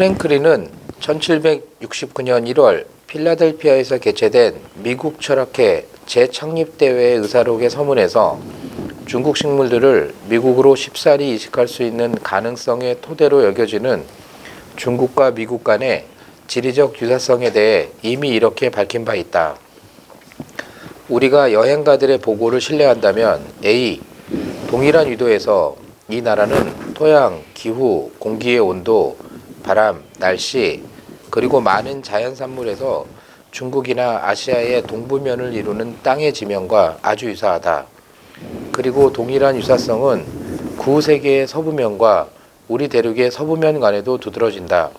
프랭클린은 1769년 1월 필라델피아에서 개최된 미국 철학회 재창립대회의 의사록의 서문에서 중국 식물들을 미국으로 쉽사리 이식할 수 있는 가능성의 토대로 여겨지는 중국과 미국 간의 지리적 유사성에 대해 이미 이렇게 밝힌 바 있다. 우리가 여행가들의 보고를 신뢰한다면 A. 동일한 위도에서 이 나라는 토양, 기후, 공기의 온도, 바람, 날씨, 그리고 많은 자연산물에서 중국이나 아시아의 동부면을 이루는 땅의 지면과 아주 유사하다. 그리고 동일한 유사성은 구세계의 서부면과 우리 대륙의 서부면 간에도 두드러진다.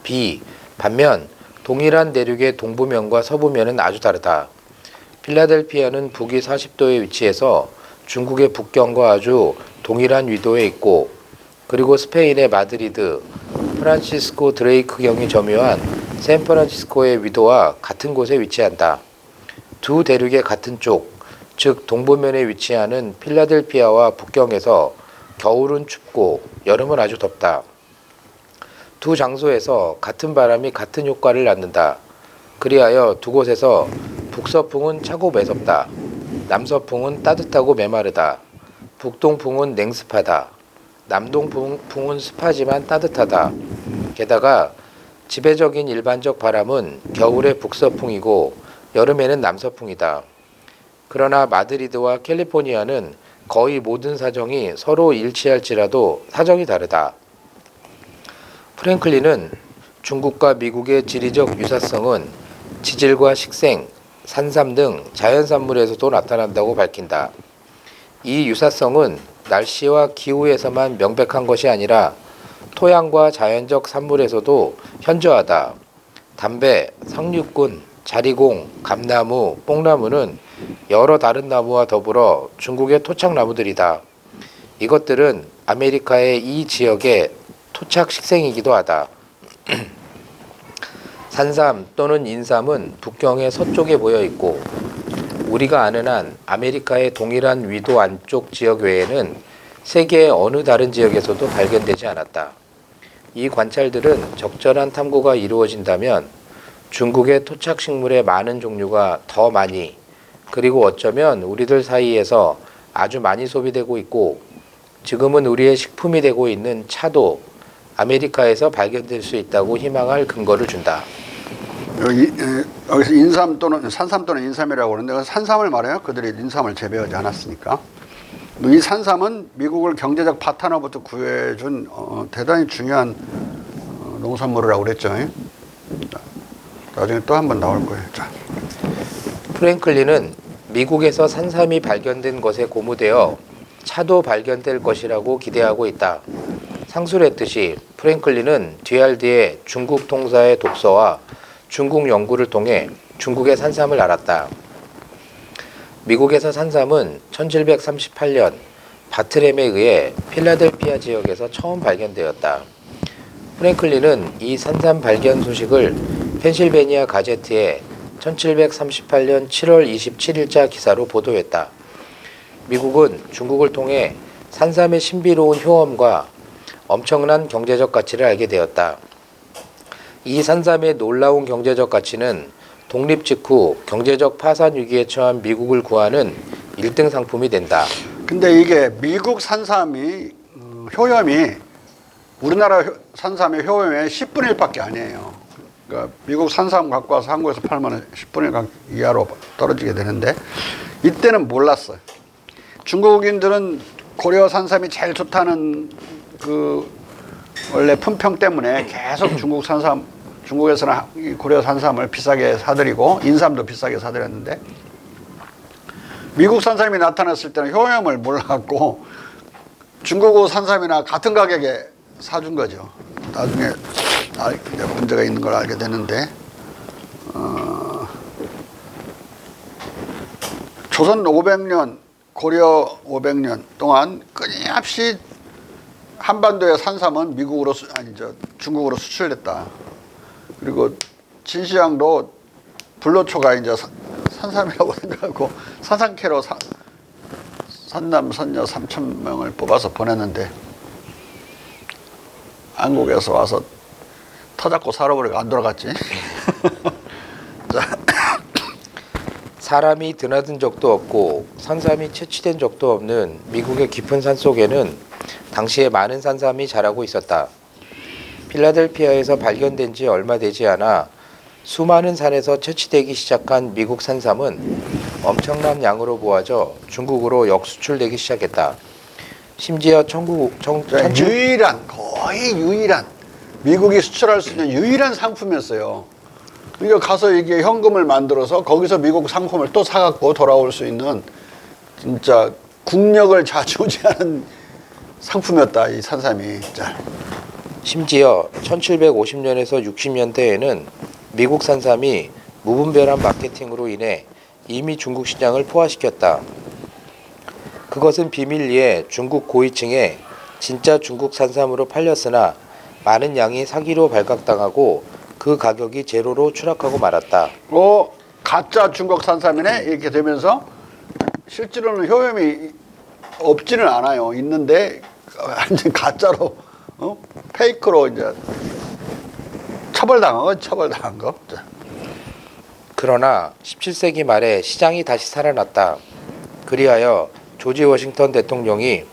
B. 반면 동일한 대륙의 동부면과 서부면은 아주 다르다. 필라델피아는 북위 40도에 위치해서 중국의 북경과 아주 동일한 위도에 있고, 그리고 스페인의 마드리드, 프란시스코 드레이크경이 점유한 샌프란시스코의 위도와 같은 곳에 위치한다. 두 대륙의 같은 쪽, 즉 동부면에 위치하는 필라델피아와 북경에서 겨울은 춥고 여름은 아주 덥다. 두 장소에서 같은 바람이 같은 효과를 낳는다. 그리하여 두 곳에서 북서풍은 차고 매섭다. 남서풍은 따뜻하고 메마르다. 북동풍은 냉습하다. 남동풍은 습하지만 따뜻하다. 게다가 지배적인 일반적 바람은 겨울에 북서풍이고 여름에는 남서풍이다. 그러나 마드리드와 캘리포니아는 거의 모든 사정이 서로 일치할지라도 사정이 다르다. 프랭클린은 중국과 미국의 지리적 유사성은 지질과 식생, 산삼 등 자연산물에서도 나타난다고 밝힌다. 이 유사성은 날씨와 기후에서만 명백한 것이 아니라 토양과 자연적 산물에서도 현저하다. 담배, 상류꾼, 자리공, 감나무, 뽕나무는 여러 다른 나무와 더불어 중국의 토착나무들이다. 이것들은 아메리카의 이 지역의 토착 식생이기도 하다. 산삼 또는 인삼은 북경의 서쪽에 모여 있고, 우리가 아는 한 아메리카의 동일한 위도 안쪽 지역 외에는 세계의 어느 다른 지역에서도 발견되지 않았다. 이 관찰들은 적절한 탐구가 이루어진다면 중국의 토착식물의 많은 종류가 더 많이, 그리고 어쩌면 우리들 사이에서 아주 많이 소비되고 있고 지금은 우리의 식품이 되고 있는 차도 아메리카에서 발견될 수 있다고 희망할 근거를 준다. 여기서 인삼 또는 산삼 또는 인삼이라고 그러는데 산삼을 말해요. 그들이 인삼을 재배하지 않았으니까. 이 산삼은 미국을 경제적 파탄으로부터 구해준 대단히 중요한 농산물이라고 그랬죠. 나중에 또 한 번 나올 거예요. 자. 프랭클린은 미국에서 산삼이 발견된 것에 고무되어 차도 발견될 것이라고 기대하고 있다. 상술했듯이 프랭클린은 뒤할뒤에 중국 통사의 독서와 중국 연구를 통해 중국의 산삼을 알았다. 미국에서 산삼은 1738년 바트램에 의해 필라델피아 지역에서 처음 발견되었다. 프랭클린은 이 산삼 발견 소식을 펜실베니아 가제트에 1738년 7월 27일자 기사로 보도했다. 미국은 중국을 통해 산삼의 신비로운 효험과 엄청난 경제적 가치를 알게 되었다. 이 산삼의 놀라운 경제적 가치는 독립 직후 경제적 파산 위기에 처한 미국을 구하는 1등 상품이 된다. 근데 이게 미국 산삼이 효염이 우리나라 산삼의 효염의 10분의 1밖에 아니에요. 그러니까 미국 산삼 갖고 와서 한국에서 팔면 10분의 1 이하로 떨어지게 되는데 이때는 몰랐어요. 중국인들은 고려 산삼이 제일 좋다는 원래 품평 때문에 계속 중국에서는 고려 산삼을 비싸게 사들이고 인삼도 비싸게 사들였는데 미국 산삼이 나타났을 때는 효염을 몰랐고 중국 산삼이나 같은 가격에 사준 거죠. 나중에 문제가 있는 걸 알게 되는데 조선 500년, 고려 500년 동안 끊임없이 한반도의 산삼은 중국으로 수출됐다. 그리고 진시황도 불로초가 이제 산삼이라고 생각하고 산삼캐로 산남 선녀 3,000명을 뽑아서 보냈는데 한국에서 와서 터잡고 살아버리고 안 돌아갔지. 자, 사람이 드나든 적도 없고 산삼이 채취된 적도 없는 미국의 깊은 산 속에는 당시에 많은 산삼이 자라고 있었다. 필라델피아에서 발견된 지 얼마 되지 않아 수많은 산에서 채취되기 시작한 미국 산삼은 엄청난 양으로 모아져 중국으로 역수출되기 시작했다. 심지어 거의 유일한 미국이 수출할 수 있는 유일한 상품이었어요. 그러니까 가서 이게 현금을 만들어서 거기서 미국 상품을 또 사갖고 돌아올 수 있는 진짜 국력을 좌지우지하는 상품이었다, 이 산삼이. 자. 심지어 1750년에서 60년대에는 미국 산삼이 무분별한 마케팅으로 인해 이미 중국 시장을 포화시켰다. 그것은 비밀리에 중국 고위층에 진짜 중국 산삼으로 팔렸으나 많은 양이 사기로 발각당하고 그 가격이 제로로 추락하고 말았다. 가짜 중국 산삼이네 이렇게 되면서 실제로는 효염이 없지는 않아요. 있는데 완전 가짜로 페이크로 이제 처벌당한 거. 그러나 17세기 말에 시장이 다시 살아났다. 그리하여 조지 워싱턴 대통령이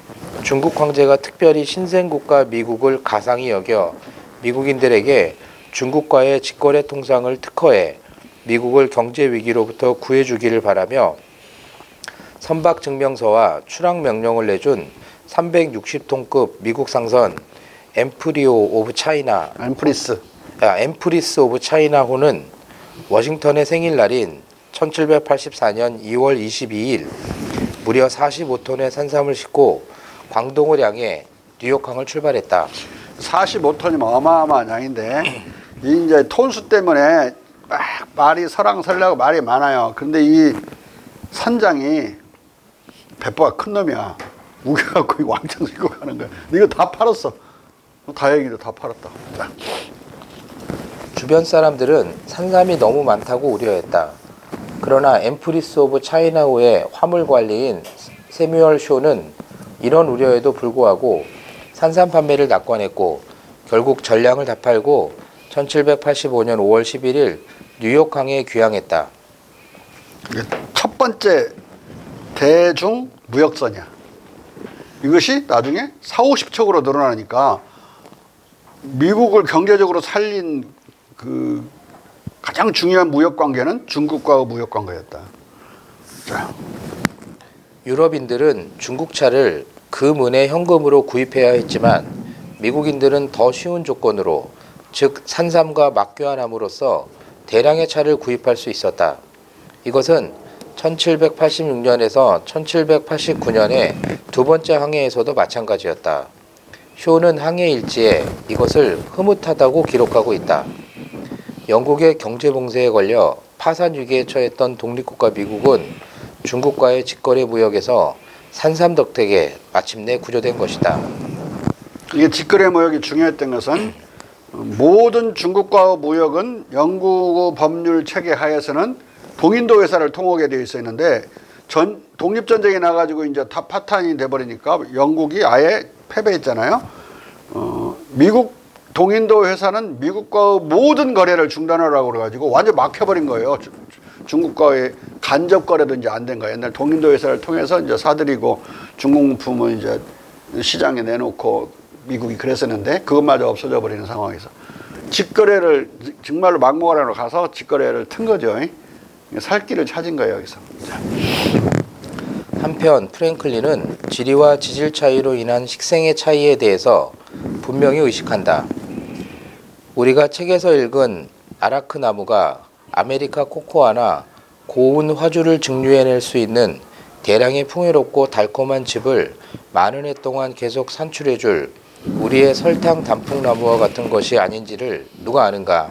중국 황제가 특별히 신생국가 미국을 가상히 여겨 미국인들에게 중국과의 직거래 통상을 특허해 미국을 경제 위기로부터 구해주기를 바라며 선박 증명서와 출항 명령을 내준 360톤급 미국 상선 엠프리스 오브 차이나호는 워싱턴의 생일날인 1784년 2월 22일 무려 45톤의 산삼을 싣고 광동을 향해 뉴욕항을 출발했다. 45톤이면 어마어마한 양인데 이제 톤수 때문에 막 말이 설랑설라고 말이 많아요. 근데 이 산장이 배포가 큰 놈이야. 우겨갖고 왕창 싣고 가는 거야. 이거 다 팔았어. 다행히도 다 팔았다. 자. 주변 사람들은 산삼이 너무 많다고 우려했다. 그러나 엠프리스 오브 차이나호의 화물 관리인 세뮤얼 쇼는 이런 우려에도 불구하고 산삼 판매를 낙관했고 결국 전량을 다 팔고 1785년 5월 11일 뉴욕항에 귀향했다. 첫 번째 대중 무역선이야. 이것이 나중에 40~50척으로 늘어나니까 미국을 경제적으로 살린 그 가장 중요한 무역 관계는 중국과의 무역 관계였다. 자. 유럽인들은 중국차를 금은의 현금으로 구입해야 했지만 미국인들은 더 쉬운 조건으로 즉 산삼과 맞교환함으로써 대량의 차를 구입할 수 있었다. 이것은 1786년에서 1789년의 두 번째 항해에서도 마찬가지였다. 쇼는 항해 일지에 이것을 흐뭇하다고 기록하고 있다. 영국의 경제 봉쇄에 걸려 파산 위기에 처했던 독립국가 미국은 중국과의 직거래 무역에서 산삼 덕택에 마침내 구조된 것이다. 이게 직거래 무역이 중요했던 것은 모든 중국과의 무역은 영국 법률 체계 하에서는 동인도 회사를 통하게 되어 있었는데 독립전쟁이 나가지고 이제 다 파탄이 돼버리니까 영국이 아예 패배했잖아요. 미국 동인도 회사는 미국과의 모든 거래를 중단하라고 그래가지고 완전 막혀버린 거예요. 중국과의 간접 거래도 이제 안 된 거예요. 옛날 동인도 회사를 통해서 이제 사들이고 중공품을 이제 시장에 내놓고 미국이 그랬었는데 그것마저 없어져 버리는 상황에서 직거래를 정말로 막무가내로 가서 직거래를 튼 거죠. 살 길을 찾은 거예요, 여기서. 한편 프랭클린은 지리와 지질 차이로 인한 식생의 차이에 대해서 분명히 의식한다. 우리가 책에서 읽은 아라크 나무가 아메리카 코코아나 고운 화주를 증류해낼 수 있는 대량의 풍요롭고 달콤한 즙을 많은 해 동안 계속 산출해줄 우리의 설탕 단풍나무와 같은 것이 아닌지를 누가 아는가?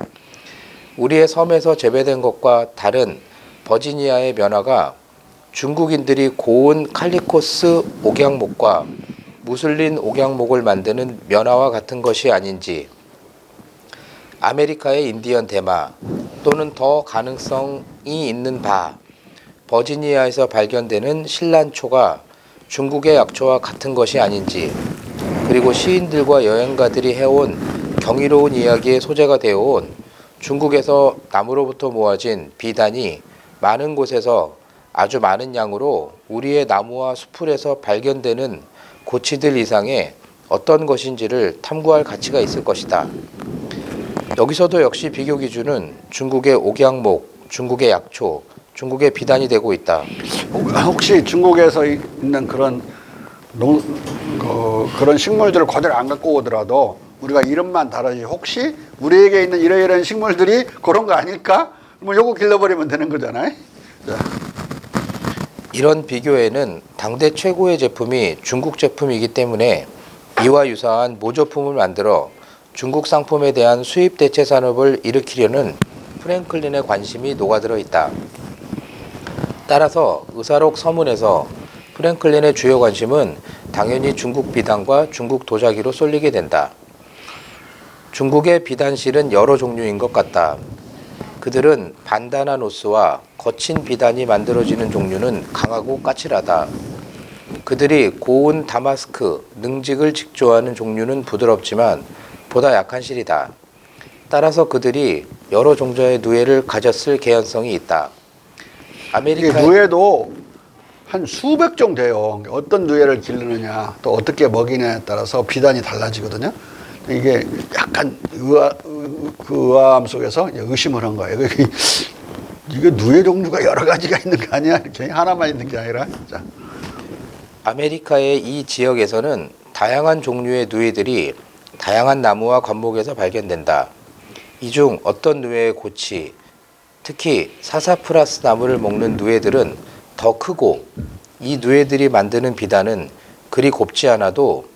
우리의 섬에서 재배된 것과 다른 버지니아의 면화가 중국인들이 고운 칼리코스 옥양목과 무슬린 옥양목을 만드는 면화와 같은 것이 아닌지, 아메리카의 인디언 대마 또는 더 가능성이 있는 바 버지니아에서 발견되는 신란초가 중국의 약초와 같은 것이 아닌지, 그리고 시인들과 여행가들이 해온 경이로운 이야기의 소재가 되어온 중국에서 나무로부터 모아진 비단이 많은 곳에서 아주 많은 양으로 우리의 나무와 수풀에서 발견되는 고치들 이상의 어떤 것인지를 탐구할 가치가 있을 것이다. 여기서도 역시 비교 기준은 중국의 옥양목, 중국의 약초, 중국의 비단이 되고 있다. 혹시 중국에서 있는 그런 그런 식물들을 그대로 안 갖고 오더라도 우리가 이름만 다르지 혹시 우리에게 있는 이런 식물들이 그런 거 아닐까? 뭐 요거 길러버리면 되는 거잖아요. 자. 이런 비교에는 당대 최고의 제품이 중국 제품이기 때문에 이와 유사한 모조품을 만들어 중국 상품에 대한 수입 대체 산업을 일으키려는 프랭클린의 관심이 녹아들어 있다. 따라서 의사록 서문에서 프랭클린의 주요 관심은 당연히 중국 비단과 중국 도자기로 쏠리게 된다. 중국의 비단실은 여러 종류인 것 같다. 그들은 반다나 노스와 거친 비단이 만들어지는 종류는 강하고 까칠하다. 그들이 고운 다마스크, 능직을 직조하는 종류는 부드럽지만 보다 약한 실이다. 따라서 그들이 여러 종자의 누에를 가졌을 개연성이 있다. 이게 누에도 한 수백 종 돼요. 어떤 누에를 기르느냐, 또 어떻게 먹이냐에 따라서 비단이 달라지거든요. 이게 약간 의아함 속에서 의심을 한 거예요. 이게 누에 종류가 여러 가지가 있는 거 아니야? 이렇게 하나만 있는 게 아니라. 자. 아메리카의 이 지역에서는 다양한 종류의 누에들이 다양한 나무와 관목에서 발견된다. 이 중 어떤 누에의 고치, 특히 사사프라스 나무를 먹는 누에들은 더 크고 이 누에들이 만드는 비단은 그리 곱지 않아도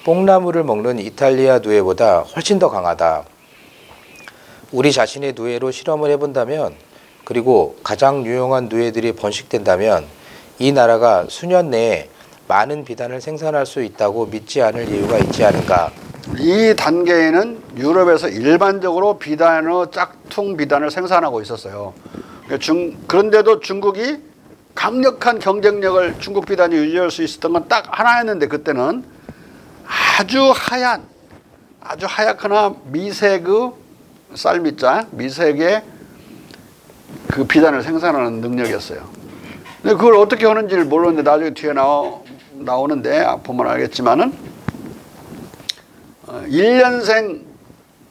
뽕나무를 먹는 이탈리아 누에보다 훨씬 더 강하다. 우리 자신의 누에로 실험을 해본다면 그리고 가장 유용한 누에들이 번식된다면 이 나라가 수년 내에 많은 비단을 생산할 수 있다고 믿지 않을 이유가 있지 않은가. 이 단계에는 유럽에서 일반적으로 비단의 짝퉁 비단을 생산하고 있었어요. 그런데도 중국이 강력한 경쟁력을 중국 비단이 유지할 수 있었던 건 딱 하나였는데 그때는 아주 하얗거나 미색의 쌀밑자, 미색의 그 비단을 생산하는 능력이었어요. 근데 그걸 어떻게 하는지를 모르는데 나중에 뒤에 나오는데 보면 알겠지만은 1년생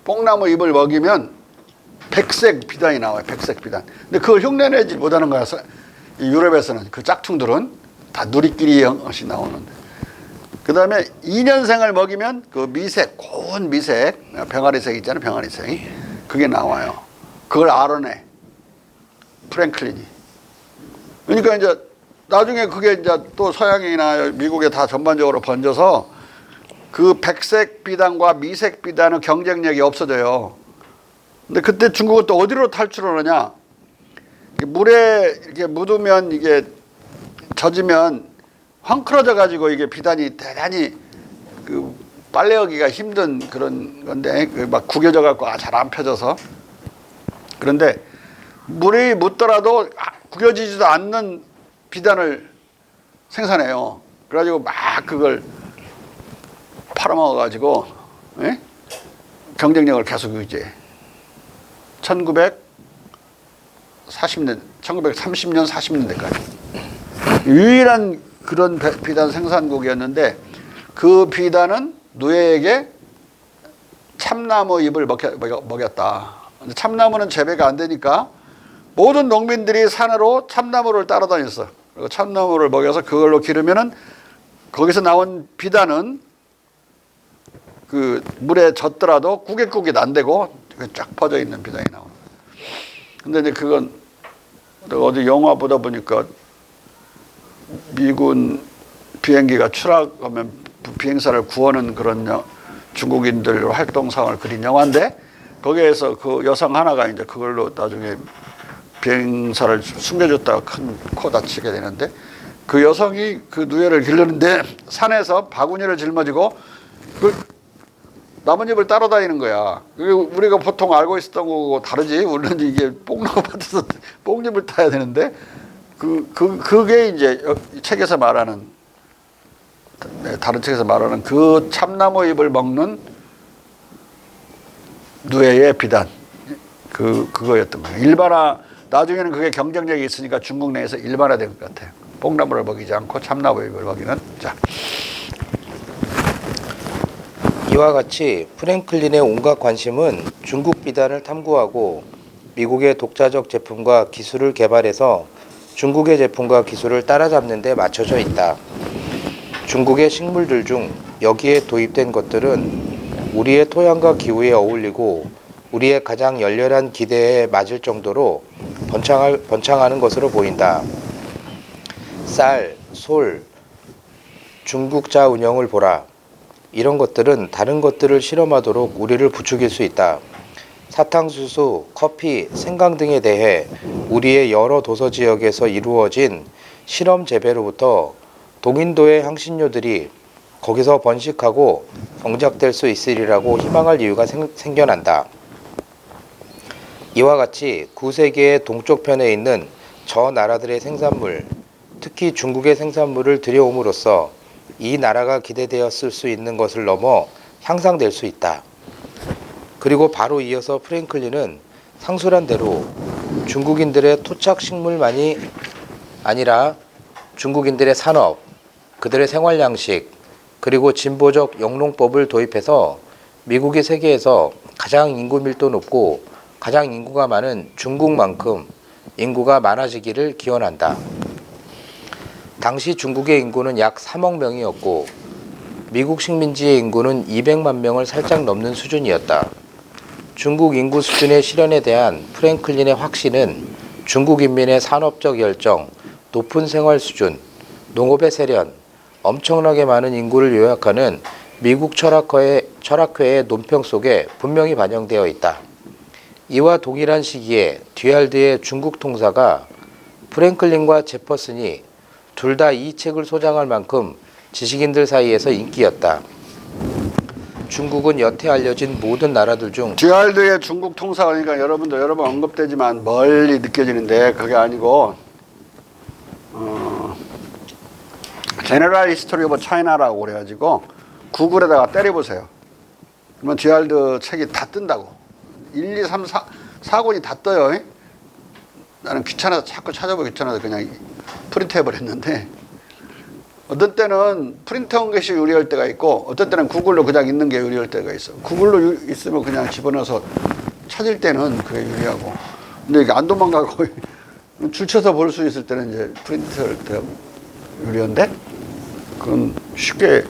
뽕나무 잎을 먹이면 백색 비단이 나와요. 백색 비단. 근데 그걸 흉내내지 못하는 거야. 유럽에서는 그 짝퉁들은 다 누리끼리 형식 나오는데. 그 다음에 2년생을 먹이면 그 미색, 고운 미색, 병아리색 있잖아요. 병아리색. 그게 나와요. 그걸 알아내. 프랭클린이. 그러니까 이제 나중에 그게 이제 또 서양이나 미국에 다 전반적으로 번져서 그 백색 비단과 미색 비단의 경쟁력이 없어져요. 근데 그때 중국은 또 어디로 탈출을 하냐? 물에 이렇게 묻으면 이게 젖으면 헝클어져 가지고 이게 비단이 대단히 그 빨래하기가 힘든 그런 건데 막 구겨져 갖고 잘 안 펴져서. 그런데 물이 묻더라도 구겨지지도 않는 비단을 생산해요. 그래가지고 막 그걸 팔아먹어 가지고 경쟁력을 계속 유지해. 1930년, 40년대까지 유일한 그런 비단 생산국이었는데 그 비단은 누에에게 참나무 잎을 먹였다. 참나무는 재배가 안 되니까 모든 농민들이 산으로 참나무를 따라다녔어. 그리고 참나무를 먹여서 그걸로 기르면은 거기서 나온 비단은 그 물에 젖더라도 꾸깃꾸깃 안 되고 쫙 퍼져 있는 비단이 나오는 거예요. 근데 이제 그건 내가 어디 영화 보다 보니까 미군 비행기가 추락하면 비행사를 구하는 그런 중국인들 활동상을 그린 영화인데 거기에서 그 여성 하나가 이제 그걸로 나중에 비행사를 숨겨줬다가 큰 코 다치게 되는데 그 여성이 그 누에를 기르는데 산에서 바구니를 짊어지고 그 나뭇잎을 따라다니는 거야. 우리가 보통 알고 있었던 거고 다르지. 우리는 이게 뽕나무 밭에서 뽕잎을 따야 되는데 그게 이제 책에서 말하는 다른 책에서 말하는 그 참나무 잎을 먹는 누에의 비단 그거였던 거예요. 일반화 나중에는 그게 경쟁력이 있으니까 중국 내에서 일반화된 것 같아요. 뽕나무를 먹이지 않고 참나무를 먹이는. 자, 이와 같이 프랭클린의 온갖 관심은 중국 비단을 탐구하고 미국의 독자적 제품과 기술을 개발해서 중국의 제품과 기술을 따라잡는 데 맞춰져 있다. 중국의 식물들 중 여기에 도입된 것들은 우리의 토양과 기후에 어울리고 우리의 가장 열렬한 기대에 맞을 정도로 번창하는 것으로 보인다. 쌀, 솔, 중국자 운영을 보라. 이런 것들은 다른 것들을 실험하도록 우리를 부추길 수 있다. 사탕수수, 커피, 생강 등에 대해 우리의 여러 도서 지역에서 이루어진 실험 재배로부터 동인도의 향신료들이 거기서 번식하고 경작될 수 있으리라고 희망할 이유가 생겨난다. 이와 같이 9세기의 동쪽편에 있는 저 나라들의 생산물, 특히 중국의 생산물을 들여옴으로써 이 나라가 기대되었을 수 있는 것을 넘어 향상될 수 있다. 그리고 바로 이어서 프랭클린은 상술한 대로 중국인들의 토착 식물만이 아니라 중국인들의 산업, 그들의 생활 양식, 그리고 진보적 영농법을 도입해서 미국이 세계에서 가장 인구 밀도 높고 가장 인구가 많은 중국만큼 인구가 많아지기를 기원한다. 당시 중국의 인구는 약 3억 명이었고 미국 식민지의 인구는 200만 명을 살짝 넘는 수준이었다. 중국 인구 수준의 실현에 대한 프랭클린의 확신은 중국 인민의 산업적 열정, 높은 생활 수준, 농업의 세련, 엄청나게 많은 인구를 요약하는 미국 철학회의 논평 속에 분명히 반영되어 있다. 이와 동일한 시기에 뒤알드의 중국 통사가 프랭클린과 제퍼슨이 둘 다 이 책을 소장할 만큼 지식인들 사이에서 인기였다. 중국은 여태 알려진 모든 나라들 중 디알드의 중국 통사가 그러니까 여러분도 여러 번 언급되지만 멀리 느껴지는데 그게 아니고 제너럴 히스토리 오브 차이나라고 그래가지고 구글에다가 때려보세요. 그러면 디알드 책이 다 뜬다고. 1, 2, 3, 4권이 다 떠요. 나는 귀찮아서 자꾸 찾아보기 귀찮아서 그냥 프린트해버렸는데 어떤 때는 프린트한 것이 유리할 때가 있고 어떤 때는 구글로 그냥 있는 게 유리할 때가 있어. 구글로 있으면 그냥 집어넣어서 찾을 때는 그게 유리하고 근데 이게 안 도망가고 줄 쳐서 볼 수 있을 때는 이제 프린트할 때 유리한데 그건 쉽게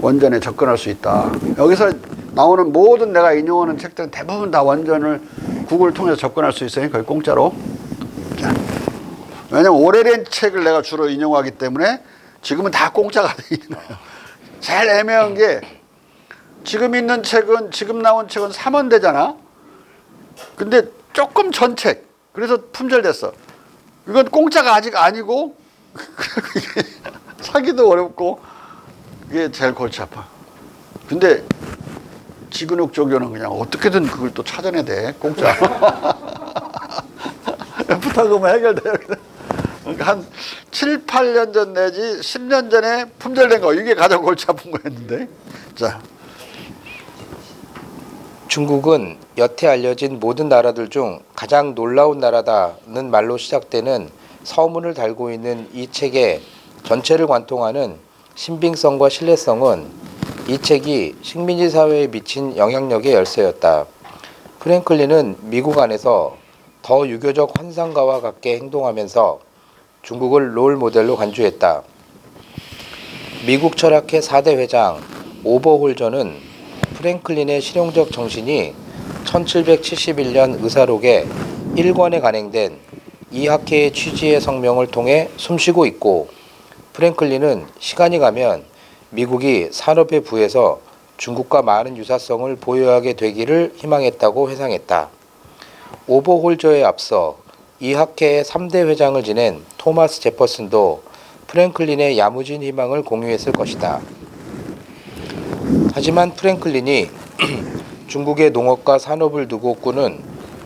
원전에 접근할 수 있다. 여기서 나오는 모든 내가 인용하는 책들은 대부분 다 원전을 구글 통해서 접근할 수 있어요. 거의 공짜로. 자, 왜냐면 오래된 책을 내가 주로 인용하기 때문에 지금은 다 공짜가 돼 있는 거예요. 제일 애매한 게 지금 있는 책은 지금 나온 책은 3원대잖아. 근데 조금 전 책. 그래서 품절됐어. 이건 공짜가 아직 아니고 사기도 어렵고 이게 제일 골치 아파. 근데 지근육 조교는 그냥 어떻게든 그걸 또 찾아내야 돼. 공짜. 부탁하면 해결돼요. 한 7, 8년 전 내지 10년 전에 품절된 거 이게 가장 골치 아픈 거였는데. 자, 중국은 여태 알려진 모든 나라들 중 가장 놀라운 나라다는 말로 시작되는 서문을 달고 있는 이 책의 전체를 관통하는 신빙성과 신뢰성은 이 책이 식민지 사회에 미친 영향력의 열쇠였다. 프랭클린은 미국 안에서 더 유교적 환상가와 같게 행동하면서 중국을 롤 모델로 간주했다. 미국 철학회 4대 회장 오버홀저는 프랭클린의 실용적 정신이 1771년 의사록에 1권에 간행된 이 학회의 취지의 성명을 통해 숨쉬고 있고 프랭클린은 시간이 가면 미국이 산업의 부에서 중국과 많은 유사성을 보유하게 되기를 희망했다고 회상했다. 오버홀저에 앞서 이 학회의 3대 회장을 지낸 토마스 제퍼슨도 프랭클린의 야무진 희망을 공유했을 것이다. 하지만 프랭클린이 중국의 농업과 산업을 두고 꾸는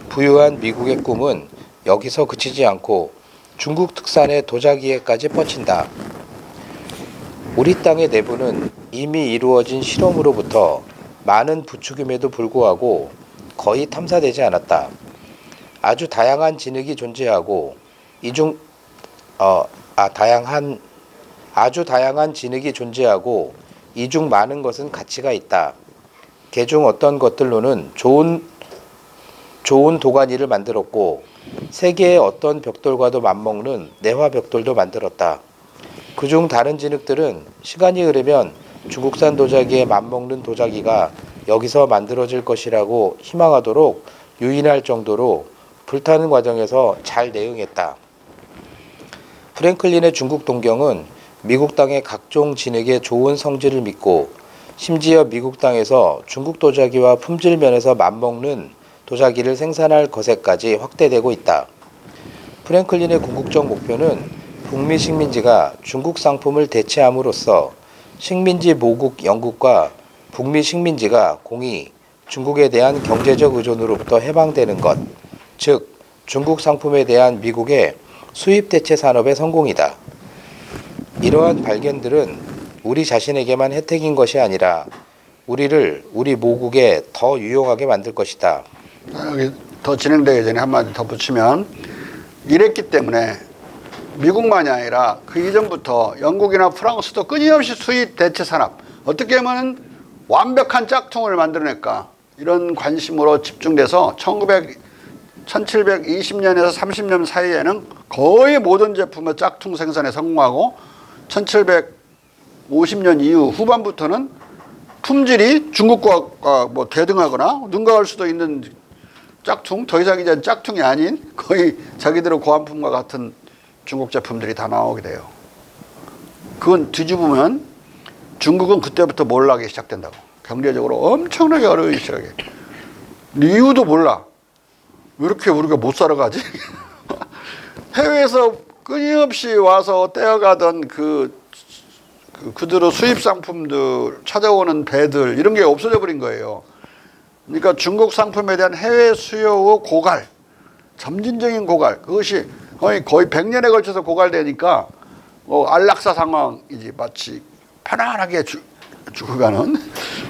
부유한 미국의 꿈은 여기서 그치지 않고 중국 특산의 도자기에까지 뻗친다. 우리 땅의 내부는 이미 이루어진 실험으로부터 많은 부추김에도 불구하고 거의 탐사되지 않았다. 아주 다양한 진흙이 존재하고 아주 다양한 진흙이 존재하고 이 중 많은 것은 가치가 있다. 개중 어떤 것들로는 좋은 도가니를 만들었고 세계의 어떤 벽돌과도 맞먹는 내화 벽돌도 만들었다. 그중 다른 진흙들은 시간이 흐르면 중국산 도자기에 맞먹는 도자기가 여기서 만들어질 것이라고 희망하도록 유인할 정도로 불타는 과정에서 잘 내응했다. 프랭클린의 중국 동경은 미국 땅의 각종 진흙의 좋은 성질을 믿고 심지어 미국 땅에서 중국 도자기와 품질 면에서 맞먹는 도자기를 생산할 것에까지 확대되고 있다. 프랭클린의 궁극적 목표는 북미 식민지가 중국 상품을 대체함으로써 식민지 모국 영국과 북미 식민지가 공히 중국에 대한 경제적 의존으로부터 해방되는 것, 즉 중국 상품에 대한 미국의 수입 대체 산업의 성공이다. 이러한 발견들은 우리 자신에게만 혜택인 것이 아니라 우리 모국에 더 유용하게 만들 것이다. 여기 더 진행되기 전에 한마디 더 붙이면 이랬기 때문에 미국만이 아니라 그 이전부터 영국이나 프랑스도 끊임없이 수입 대체 산업, 어떻게 하면 완벽한 짝퉁을 만들어낼까 이런 관심으로 집중돼서 1720년에서 30년 사이에는 거의 모든 제품의 짝퉁 생산에 성공하고 1750년 이후 후반부터는 품질이 중국과 뭐 대등하거나 능가할 수도 있는 짝퉁, 더 이상 이제 짝퉁이 아닌 거의 자기들의 고안품과 같은 중국 제품들이 다 나오게 돼요. 그건 뒤집으면 중국은 그때부터 몰락이 시작된다고. 경제적으로 엄청나게 어려우기 시작해. 이유도 몰라. 왜 이렇게 우리가 못 살아가지? 해외에서 끊임없이 와서 떼어가던 그들의 수입 상품들 찾아오는 배들 이런 게 없어져 버린 거예요. 그러니까 중국 상품에 대한 해외 수요의 고갈, 점진적인 고갈, 그것이 거의 100년에 걸쳐서 고갈되니까 안락사 상황이지. 마치 편안하게 죽어가는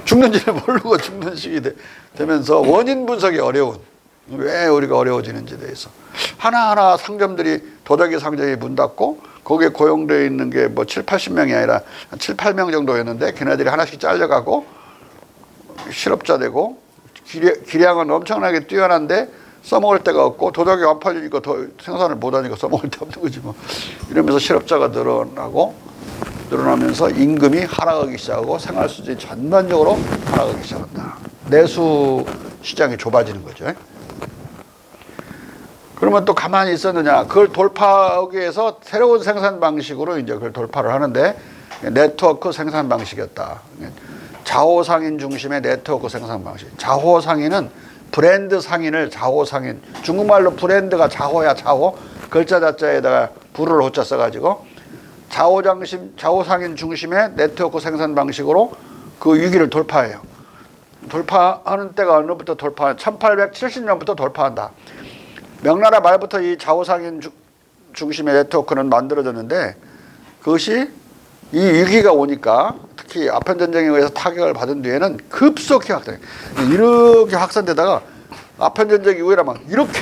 죽는지를 모르고 죽는 시기 되면서 원인 분석이 어려운, 왜 우리가 어려워지는지에 대해서 하나하나 상점들이 도자기 상점이 문 닫고 거기에 고용되어 있는 게 뭐 7, 80명이 아니라 7, 8명 정도였는데 걔네들이 하나씩 잘려가고 실업자 되고 기량은 엄청나게 뛰어난데 써먹을 데가 없고 도자기가 안 팔리니까 더 생산을 못하니까 써먹을 데 없는 거지 뭐. 이러면서 실업자가 늘어나면서 임금이 하락하기 시작하고 생활 수준이 전반적으로 하락하기 시작한다. 내수 시장이 좁아지는 거죠. 그러면 또 가만히 있었느냐? 그걸 돌파하기 위해서 새로운 생산 방식으로 이제 그걸 돌파를 하는데 네트워크 생산 방식이었다. 자호상인 중심의 네트워크 생산 방식. 자호상인은 브랜드 상인을 자호상인. 중국말로 브랜드가 자호야 자호. 글자 자자에다가 부를 호자 써가지고 자호상인 중심의 네트워크 생산 방식으로 그 위기를 돌파해요. 돌파하는 때가 어느부터 1870년부터 돌파한다. 명나라 말부터 이 자호상인 중심의 네트워크는 만들어졌는데 그것이 이 위기가 오니까 특히 아편전쟁에 의해서 타격을 받은 뒤에는 급속히 확산. 이렇게 확산되다가 아편전쟁 이후에라면 이렇게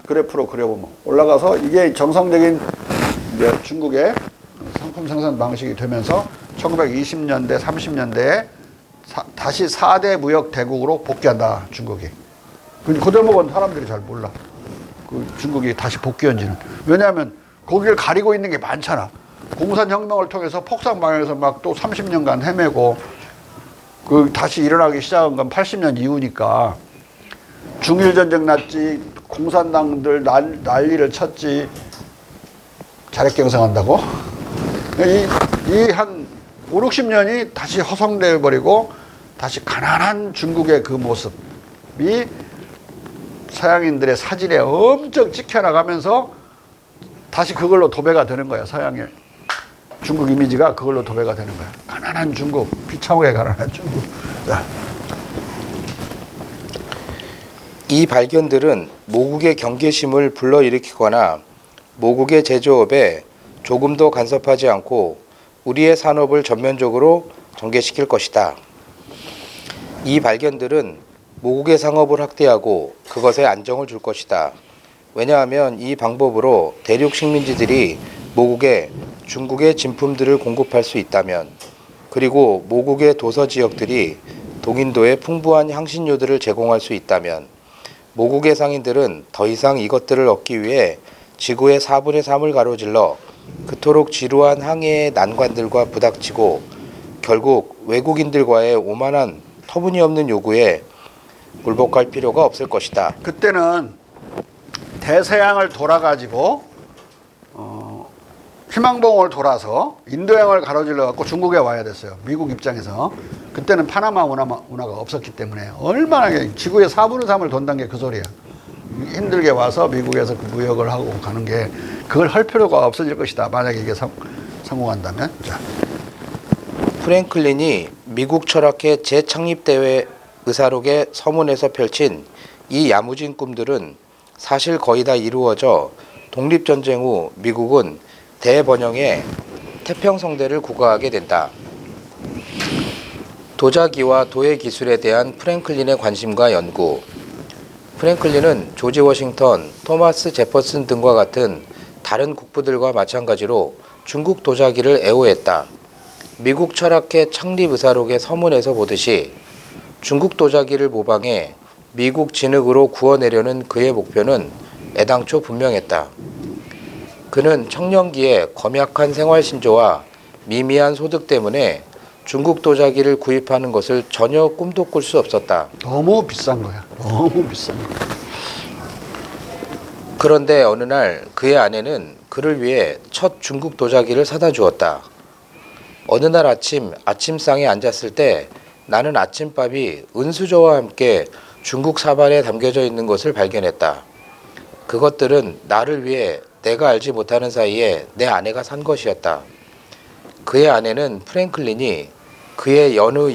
그래프로 그려보면 올라가서 이게 정상적인 중국의 상품 생산 방식이 되면서 1920년대, 30년대에 다시 4대 무역 대국으로 복귀한다, 중국이. 그 대목은 사람들이 잘 몰라. 그 중국이 다시 복귀한지는. 왜냐하면 거기를 가리고 있는 게 많잖아. 공산혁명을 통해서 폭삭 망해서 막 또 30년간 헤매고 그 다시 일어나기 시작한 건 80년 이후니까 중일전쟁 났지, 공산당들 난리를 쳤지, 자력경생한다고? 이 한 5, 60년이 다시 허성돼 버리고 다시 가난한 중국의 그 모습이 서양인들의 사진에 엄청 찍혀나가면서 다시 그걸로 도배가 되는 거야. 서양의 중국 이미지가 그걸로 도배가 되는 거야. 가난한 중국, 비참하게 가난한 중국. 이 발견들은 모국의 경계심을 불러일으키거나 모국의 제조업에 조금도 간섭하지 않고 우리의 산업을 전면적으로 전개시킬 것이다. 이 발견들은 모국의 상업을 확대하고 그것에 안정을 줄 것이다. 왜냐하면 이 방법으로 대륙 식민지들이 모국에 중국의 진품들을 공급할 수 있다면, 그리고 모국의 도서 지역들이 동인도에 풍부한 향신료들을 제공할 수 있다면, 모국의 상인들은 더 이상 이것들을 얻기 위해 지구의 4분의 3을 가로질러 그토록 지루한 항해의 난관들과 부닥치고 결국 외국인들과의 오만한 터무니없는 요구에 굴복할 필요가 없을 것이다. 그때는 대서양을 돌아가지고 희망봉을 돌아서 인도양을 가로질러 갖고 중국에 와야 됐어요. 미국 입장에서. 그때는 파나마 운하가 없었기 때문에 얼마나 지구의 4분의 3을 돈다는 게 그 소리야. 힘들게 와서 미국에서 그 무역을 하고 가는 게 그걸 할 필요가 없어질 것이다. 만약에 이게 성공한다면. 자. 프랭클린이 미국 철학회 재창립대회 의사록의 서문에서 펼친 이 야무진 꿈들은 사실 거의 다 이루어져 독립전쟁 후 미국은 대번영의 태평성대를 구가하게 된다. 도자기와 도예 기술에 대한 프랭클린의 관심과 연구. 프랭클린은 조지 워싱턴, 토마스 제퍼슨 등과 같은 다른 국부들과 마찬가지로 중국 도자기를 애호했다. 미국 철학회 창립 의사록의 서문에서 보듯이 중국 도자기를 모방해 미국 진흙으로 구워내려는 그의 목표는 애당초 분명했다. 그는 청년기에 검약한 생활 신조와 미미한 소득 때문에 중국 도자기를 구입하는 것을 전혀 꿈도 꿀 수 없었다. 너무 비싼 거야. 너무 비싼 거야. 그런데 어느 날 그의 아내는 그를 위해 첫 중국 도자기를 사다 주었다. 어느 날 아침상에 앉았을 때 나는 아침밥이 은수저와 함께 중국 사발에 담겨져 있는 것을 발견했다. 그것들은 나를 위해 내가 알지 못하는 사이에 내 아내가 산 것이었다. 그의 아내는 프랭클린이 그의 여느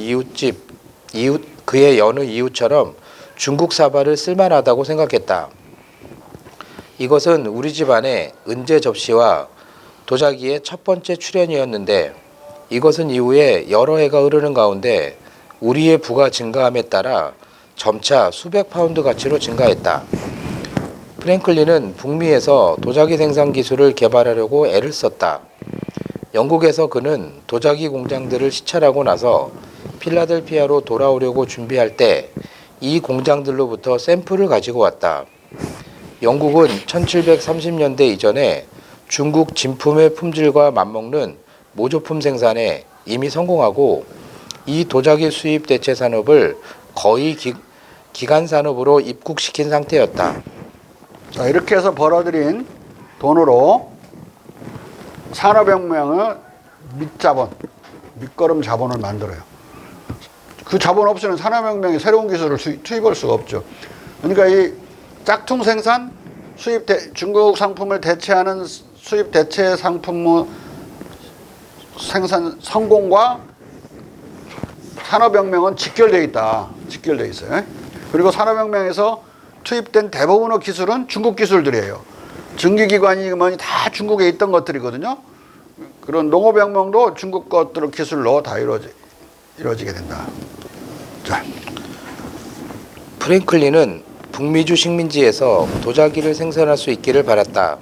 이웃처럼 중국 사발을 쓸만하다고 생각했다. 이것은 우리 집안의 은제 접시와 도자기의 첫 번째 출현이었는데, 이것은 이후에 여러 해가 흐르는 가운데 우리의 부가 증가함에 따라 점차 수백 파운드 가치로 증가했다. 프랭클린은 북미에서 도자기 생산 기술을 개발하려고 애를 썼다. 영국에서 그는 도자기 공장들을 시찰하고 나서 필라델피아로 돌아오려고 준비할 때 이 공장들로부터 샘플을 가지고 왔다. 영국은 1730년대 이전에 중국 진품의 품질과 맞먹는 모조품 생산에 이미 성공하고 이 도자기 수입 대체 산업을 거의 기간 산업으로 입국시킨 상태였다. 자, 이렇게 해서 벌어들인 돈으로 산업혁명의 밑거름 자본을 만들어요. 그 자본 없이는 산업혁명이 새로운 기술을 투입할 수가 없죠. 그러니까 이 짝퉁 생산, 중국 상품을 대체하는 수입 대체 상품 생산 성공과 산업혁명은 직결되어 있다. 직결되어 있어요. 그리고 산업혁명에서 투입된 대부분의 기술은 중국 기술들이에요. 증기기관이 다 중국에 있던 것들이거든요. 그런 농업혁명도 중국 것들 기술로 다 이루어지게 된다. 자. 프랭클린은 북미주 식민지에서 도자기를 생산할 수 있기를 바랐다.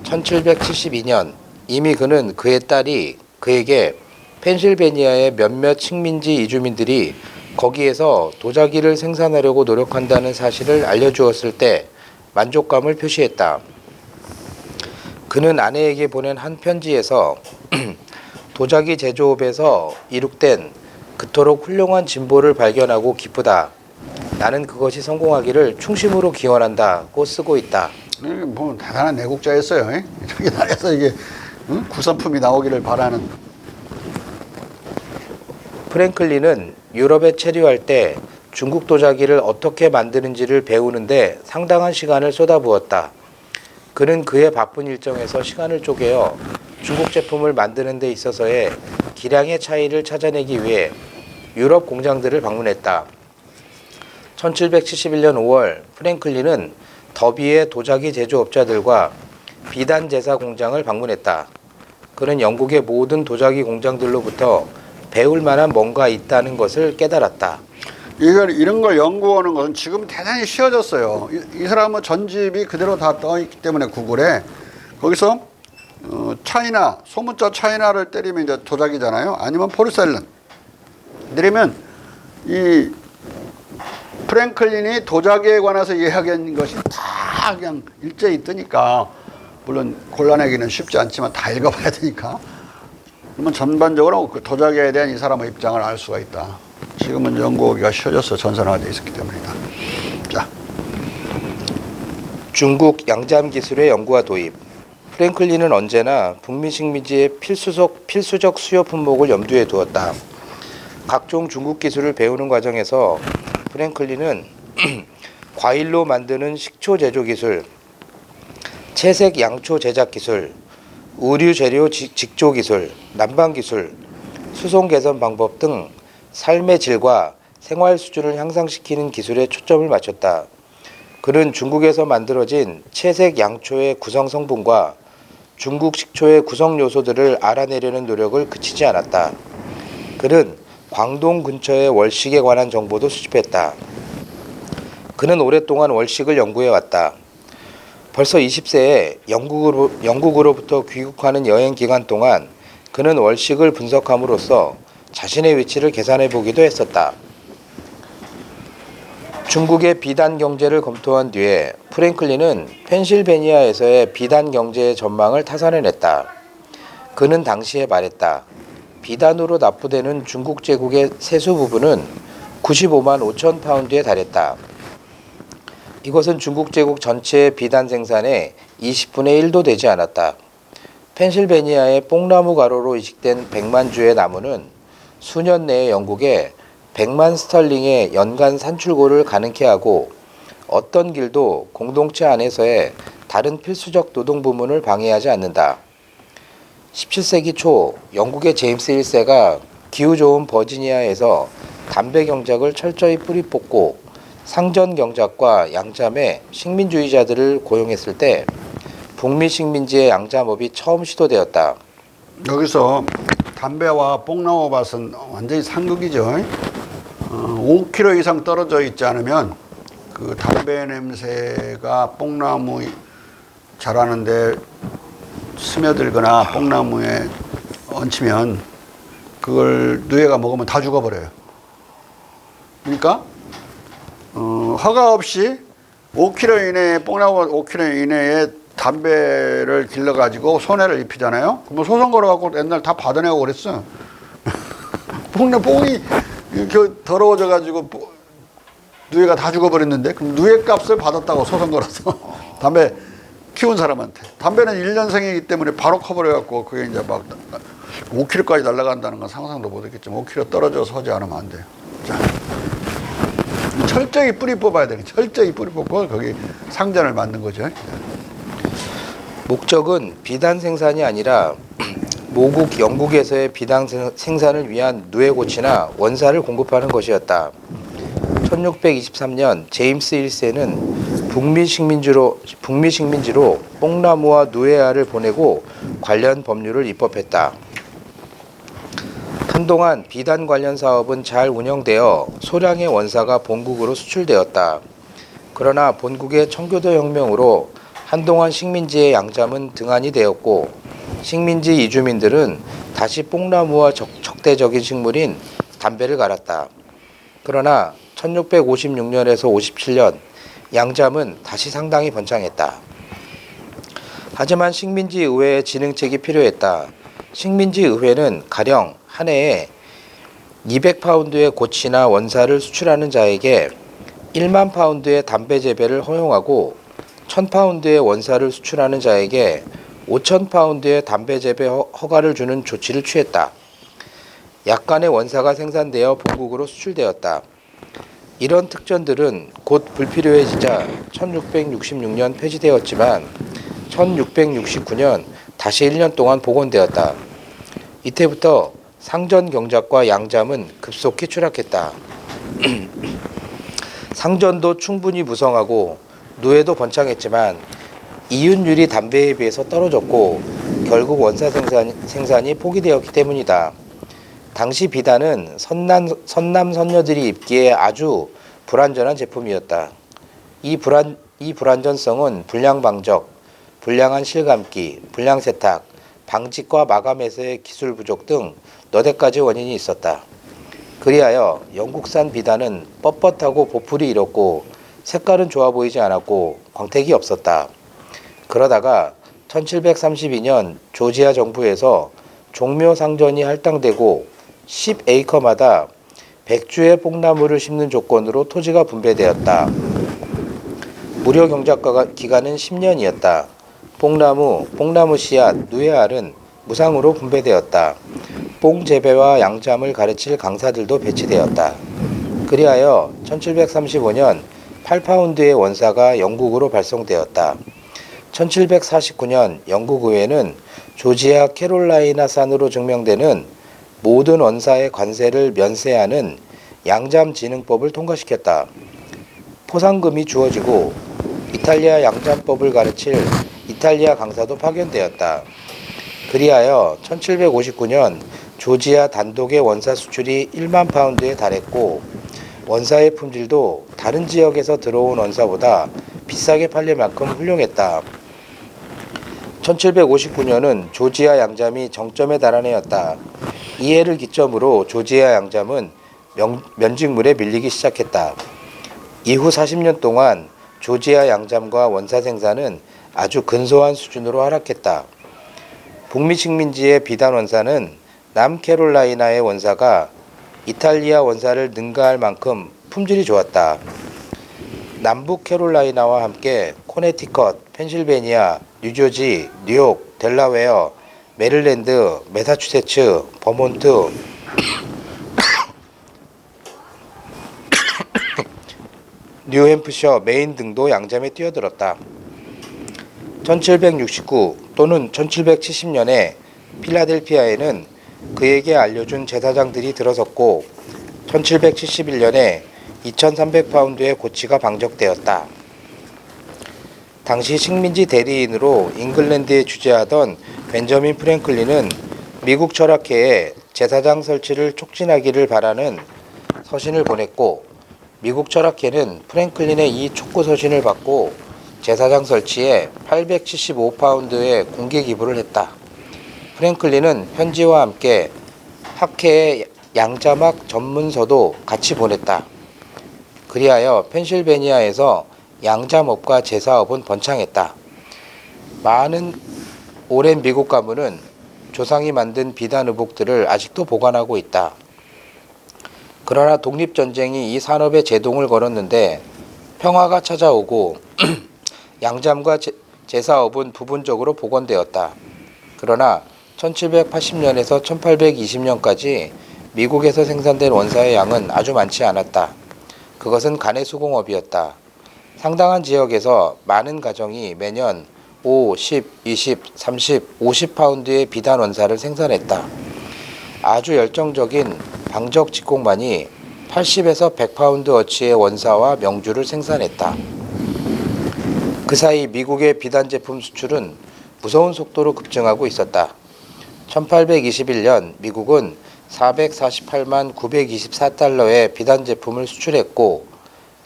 1772년 이미 그는 그의 딸이 그에게 펜실베니아의 몇몇 식민지 이주민들이 거기에서 도자기를 생산하려고 노력한다는 사실을 알려주었을 때 만족감을 표시했다. 그는 아내에게 보낸 한 편지에서 도자기 제조업에서 이룩된 그토록 훌륭한 진보를 발견하고 기쁘다. 나는 그것이 성공하기를 충심으로 기원한다고 쓰고 있다. 뭐 대단한 내국자였어요. 저기 나라에서 이게 구성품이 나오기를 바라는. 프랭클린은 유럽에 체류할 때 중국 도자기를 어떻게 만드는지를 배우는데 상당한 시간을 쏟아부었다. 그는 그의 바쁜 일정에서 시간을 쪼개어 중국 제품을 만드는 데 있어서의 기량의 차이를 찾아내기 위해 유럽 공장들을 방문했다. 1771년 5월 프랭클린은 더비의 도자기 제조업자들과 비단 제사 공장을 방문했다. 그는 영국의 모든 도자기 공장들로부터 배울 만한 뭔가 있다는 것을 깨달았다. 이런 걸 연구하는 것은 지금 대단히 쉬워졌어요. 이 사람은 전집이 그대로 다 떠 있기 때문에 구글에 거기서 차이나 소문자 차이나를 때리면 이제 도자기잖아요. 아니면 포르셀른 때리면 이 프랭클린이 도자기에 관해서 이야기한 것이 다 그냥 일제히 뜨니까 물론 골라내기는 쉽지 않지만 다 읽어봐야 되니까 그러면 전반적으로 그 도자기에 대한 이 사람의 입장을 알 수가 있다. 지금은 연구하기가 쉬워져서 전산화되어 있었기 때문이다. 자, 중국 양잠 기술의 연구와 도입. 프랭클린은 언제나 북미 식민지의 필수적 수요 품목을 염두에 두었다. 각종 중국 기술을 배우는 과정에서 프랭클린은 과일로 만드는 식초 제조 기술, 채색 양초 제작 기술, 의류 재료 직조 기술, 난방 기술, 수송 개선 방법 등 삶의 질과 생활 수준을 향상시키는 기술에 초점을 맞췄다. 그는 중국에서 만들어진 채색 양초의 구성 성분과 중국 식초의 구성 요소들을 알아내려는 노력을 그치지 않았다. 그는 광동 근처의 월식에 관한 정보도 수집했다. 그는 오랫동안 월식을 연구해왔다. 벌써 20세에 영국으로부터 귀국하는 여행 기간 동안 그는 월식을 분석함으로써 자신의 위치를 계산해 보기도 했었다. 중국의 비단 경제를 검토한 뒤에 프랭클린은 펜실베니아에서의 비단 경제의 전망을 타산해냈다. 그는 당시에 말했다. 비단으로 납부되는 중국 제국의 세수 부분은 95만 5천 파운드에 달했다. 이것은 중국 제국 전체의 비단 생산의 20분의 1도 되지 않았다. 펜실베니아의 뽕나무 가로로 이식된 100만 주의 나무는 수년 내에 영국에 100만 스털링의 연간 산출고를 가능케 하고 어떤 길도 공동체 안에서의 다른 필수적 노동 부문을 방해하지 않는다. 17세기 초 영국의 제임스 1세가 기후 좋은 버지니아에서 담배 경작을 철저히 뿌리 뽑고 상전 경작과 양잠의 식민주의자들을 고용했을 때 북미 식민지의 양잠업이 처음 시도되었다. 여기서 담배와 뽕나무밭은 완전히 상극이죠. 5km 이상 떨어져 있지 않으면 그 담배 냄새가 뽕나무 자라는데 스며들거나 뽕나무에 얹히면 그걸 누에가 먹으면 다 죽어버려요. 그러니까 허가 없이 5km 이내에 뽕나무 5km 이내에 담배를 길러가지고 손해를 입히잖아요. 그러면 소송 걸어갖고 옛날 다 받아내고 그랬어. 뽕이 더러워져가지고 누에가 다 죽어버렸는데 그럼 누에 값을 받았다고 소송 걸어서 담배 키운 사람한테. 담배는 1년생이기 때문에 바로 커버려갖고 그게 이제 막 5km까지 날아간다는 건 상상도 못했겠지만 5km 떨어져서 서지 않으면 안 돼요. 자, 철저히 뿌리 뽑아야 되는 철저히 뿌리 뽑고 거기 상전을 만든 거죠. 목적은 비단 생산이 아니라 모국 영국에서의 비단 생산을 위한 누에고치나 원사를 공급하는 것이었다. 1623년 제임스 1세는 북미 식민지로 뽕나무와 누에알을 보내고 관련 법률을 입법했다. 한동안 비단 관련 사업은 잘 운영되어 소량의 원사가 본국으로 수출되었다. 그러나 본국의 청교도 혁명으로 한동안 식민지의 양잠은 등한이 되었고 식민지 이주민들은 다시 뽕나무와 적대적인 식물인 담배를 갈았다. 그러나 1656년에서 57년 양잠은 다시 상당히 번창했다. 하지만 식민지 의회의 진흥책이 필요했다. 식민지 의회는 가령 한 해에 200파운드의 고치나 원사를 수출하는 자에게 1만 파운드의 담배 재배를 허용하고 1000파운드의 원사를 수출하는 자에게 5000파운드의 담배 재배 허가를 주는 조치를 취했다. 약간의 원사가 생산되어 본국으로 수출되었다. 이런 특전들은 곧 불필요해지자 1666년 폐지되었지만 1669년 다시 1년 동안 복원되었다. 이때부터 상전 경작과 양잠은 급속히 추락했다. 상전도 충분히 무성하고 누에도 번창했지만 이윤율이 담배에 비해서 떨어졌고 결국 원사 생산이 포기되었기 때문이다. 당시 비단은 선남 선녀들이 입기에 아주 불완전한 제품이었다. 이 불완전성은 불량 방적, 불량한 실감기, 불량 세탁, 방직과 마감에서의 기술 부족 등 너댓 가지 원인이 있었다. 그리하여 영국산 비단은 뻣뻣하고 보풀이 일었고 색깔은 좋아 보이지 않았고 광택이 없었다. 그러다가 1732년 조지아 정부에서 종묘 상전이 할당되고 10에이커마다 100주의 뽕나무를 심는 조건으로 토지가 분배되었다. 무료 경작 기간은 10년이었다. 뽕나무 씨앗, 누에알은 무상으로 분배되었다. 뽕 재배와 양잠을 가르칠 강사들도 배치되었다. 그리하여 1735년 8파운드의 원사가 영국으로 발송되었다. 1749년 영국 의회는 조지아 캐롤라이나산으로 증명되는 모든 원사의 관세를 면세하는 양잠진흥법을 통과시켰다. 포상금이 주어지고 이탈리아 양잠법을 가르칠 이탈리아 강사도 파견되었다. 그리하여 1759년 조지아 단독의 원사 수출이 1만 파운드에 달했고 원사의 품질도 다른 지역에서 들어온 원사보다 비싸게 팔릴 만큼 훌륭했다. 1759년은 조지아 양잠이 정점에 달한 해였다. 이 해를 기점으로 조지아 양잠은 면직물에 밀리기 시작했다. 이후 40년 동안 조지아 양잠과 원사 생산은 아주 근소한 수준으로 하락했다. 북미 식민지의 비단 원사는 남캐롤라이나의 원사가 이탈리아 원사를 능가할 만큼 품질이 좋았다. 남북 캐롤라이나와 함께 코네티컷, 펜실베니아, 뉴저지, 뉴욕, 델라웨어, 메릴랜드, 매사추세츠, 버몬트, 뉴햄프셔, 메인 등도 양잠에 뛰어들었다. 1769 또는 1770년에 필라델피아에는 그에게 알려준 제사장들이 들어섰고 1771년에 2300파운드의 고치가 방적되었다. 당시 식민지 대리인으로 잉글랜드에 주재하던 벤저민 프랭클린은 미국 철학회에 제사장 설치를 촉진하기를 바라는 서신을 보냈고 미국 철학회는 프랭클린의 이 촉구 서신을 받고 제사장 설치에 875파운드의 공개 기부를 했다. 프랭클린은 편지와 함께 학회의 양자막 전문서도 같이 보냈다. 그리하여 펜실베니아에서 양잠업과 제사업은 번창했다. 많은 오랜 미국 가문은 조상이 만든 비단 의복들을 아직도 보관하고 있다. 그러나 독립전쟁이 이 산업에 제동을 걸었는데 평화가 찾아오고 양잠과 제사업은 부분적으로 복원되었다. 그러나 1780년에서 1820년까지 미국에서 생산된 원사의 양은 아주 많지 않았다. 그것은 간의 수공업이었다. 상당한 지역에서 많은 가정이 매년 5, 10, 20, 30, 50파운드의 비단 원사를 생산했다. 아주 열정적인 방적 직공만이 80에서 100파운드 어치의 원사와 명주를 생산했다. 그 사이 미국의 비단 제품 수출은 무서운 속도로 급증하고 있었다. 1821년 미국은 448만 924달러의 비단 제품을 수출했고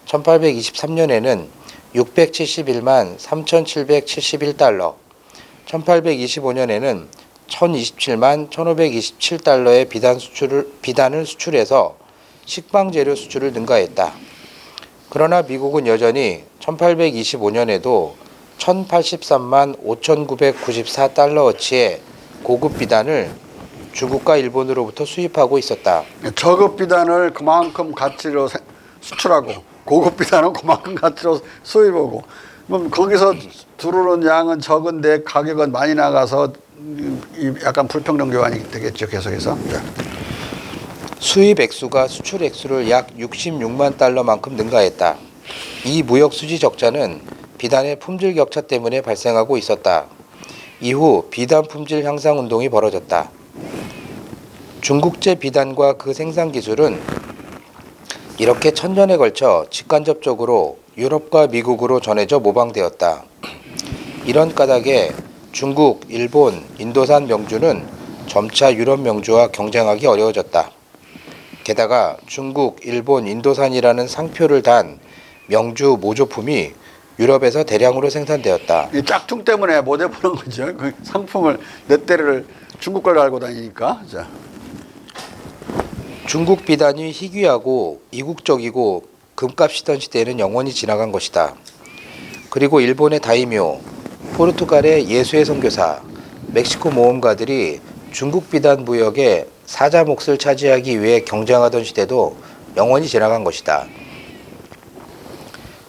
1823년에는 671만 3771달러, 1825년에는 1027만 1527달러의 비단을 수출해서 식빵재료 수출을 능가했다. 그러나 미국은 여전히 1825년에도 1083만 5994달러어치의 고급 비단을 중국과 일본으로부터 수입하고 있었다. 저급 비단을 그만큼 가치로 수출하고 고급 비단은 그만큼 가치로 수입하고 그럼 거기서 들어오는 양은 적은데 가격은 많이 나가서 약간 불평등 교환이 되겠죠, 계속해서. 네. 수입 액수가 수출 액수를 약 66만 달러만큼 능가했다. 이 무역 수지 적자는 비단의 품질 격차 때문에 발생하고 있었다. 이후 비단 품질 향상 운동이 벌어졌다. 중국제 비단과 그 생산 기술은 이렇게 천년에 걸쳐 직간접적으로 유럽과 미국으로 전해져 모방되었다. 이런 까닭에 중국, 일본, 인도산 명주는 점차 유럽 명주와 경쟁하기 어려워졌다. 게다가 중국, 일본, 인도산이라는 상표를 단 명주 모조품이 유럽에서 대량으로 생산되었다. 이 짝퉁 때문에 못 해보는 거죠. 그 상품을 몇 대를 중국 걸 갈고 다니니까. 자. 중국 비단이 희귀하고 이국적이고 금값이던 시대는 영원히 지나간 것이다. 그리고 일본의 다이묘, 포르투갈의 예수의 선교사, 멕시코 모험가들이 중국 비단 무역의 사자 몫을 차지하기 위해 경쟁하던 시대도 영원히 지나간 것이다.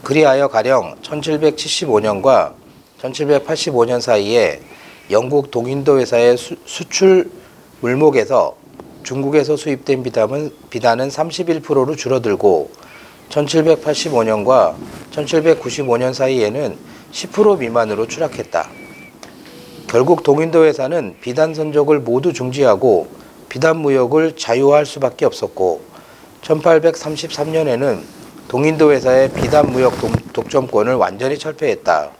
그리하여 가령 1775년과 1785년 사이에 영국 동인도 회사의 수출 물목에서 중국에서 수입된 비단은 31%로 줄어들고 1785년과 1795년 사이에는 10% 미만으로 추락했다. 결국 동인도 회사는 비단 선적을 모두 중지하고 비단 무역을 자유화할 수밖에 없었고 1833년에는 동인도 회사의 비단 무역 독점권을 완전히 철폐했다.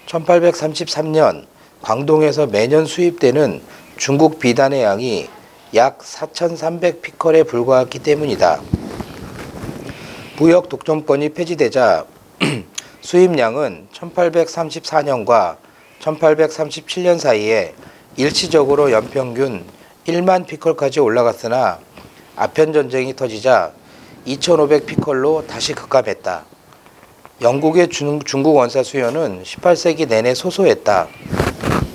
1833년 광동에서 매년 수입되는 중국 비단의 양이 약 4,300피컬에 불과했기 때문이다. 무역 독점권이 폐지되자 수입량은 1834년과 1837년 사이에 일시적으로 연평균 1만 피컬까지 올라갔으나 아편 전쟁이 터지자 2,500피컬로 다시 급감했다. 영국의 중국 원사 수요는 18세기 내내 소소했다.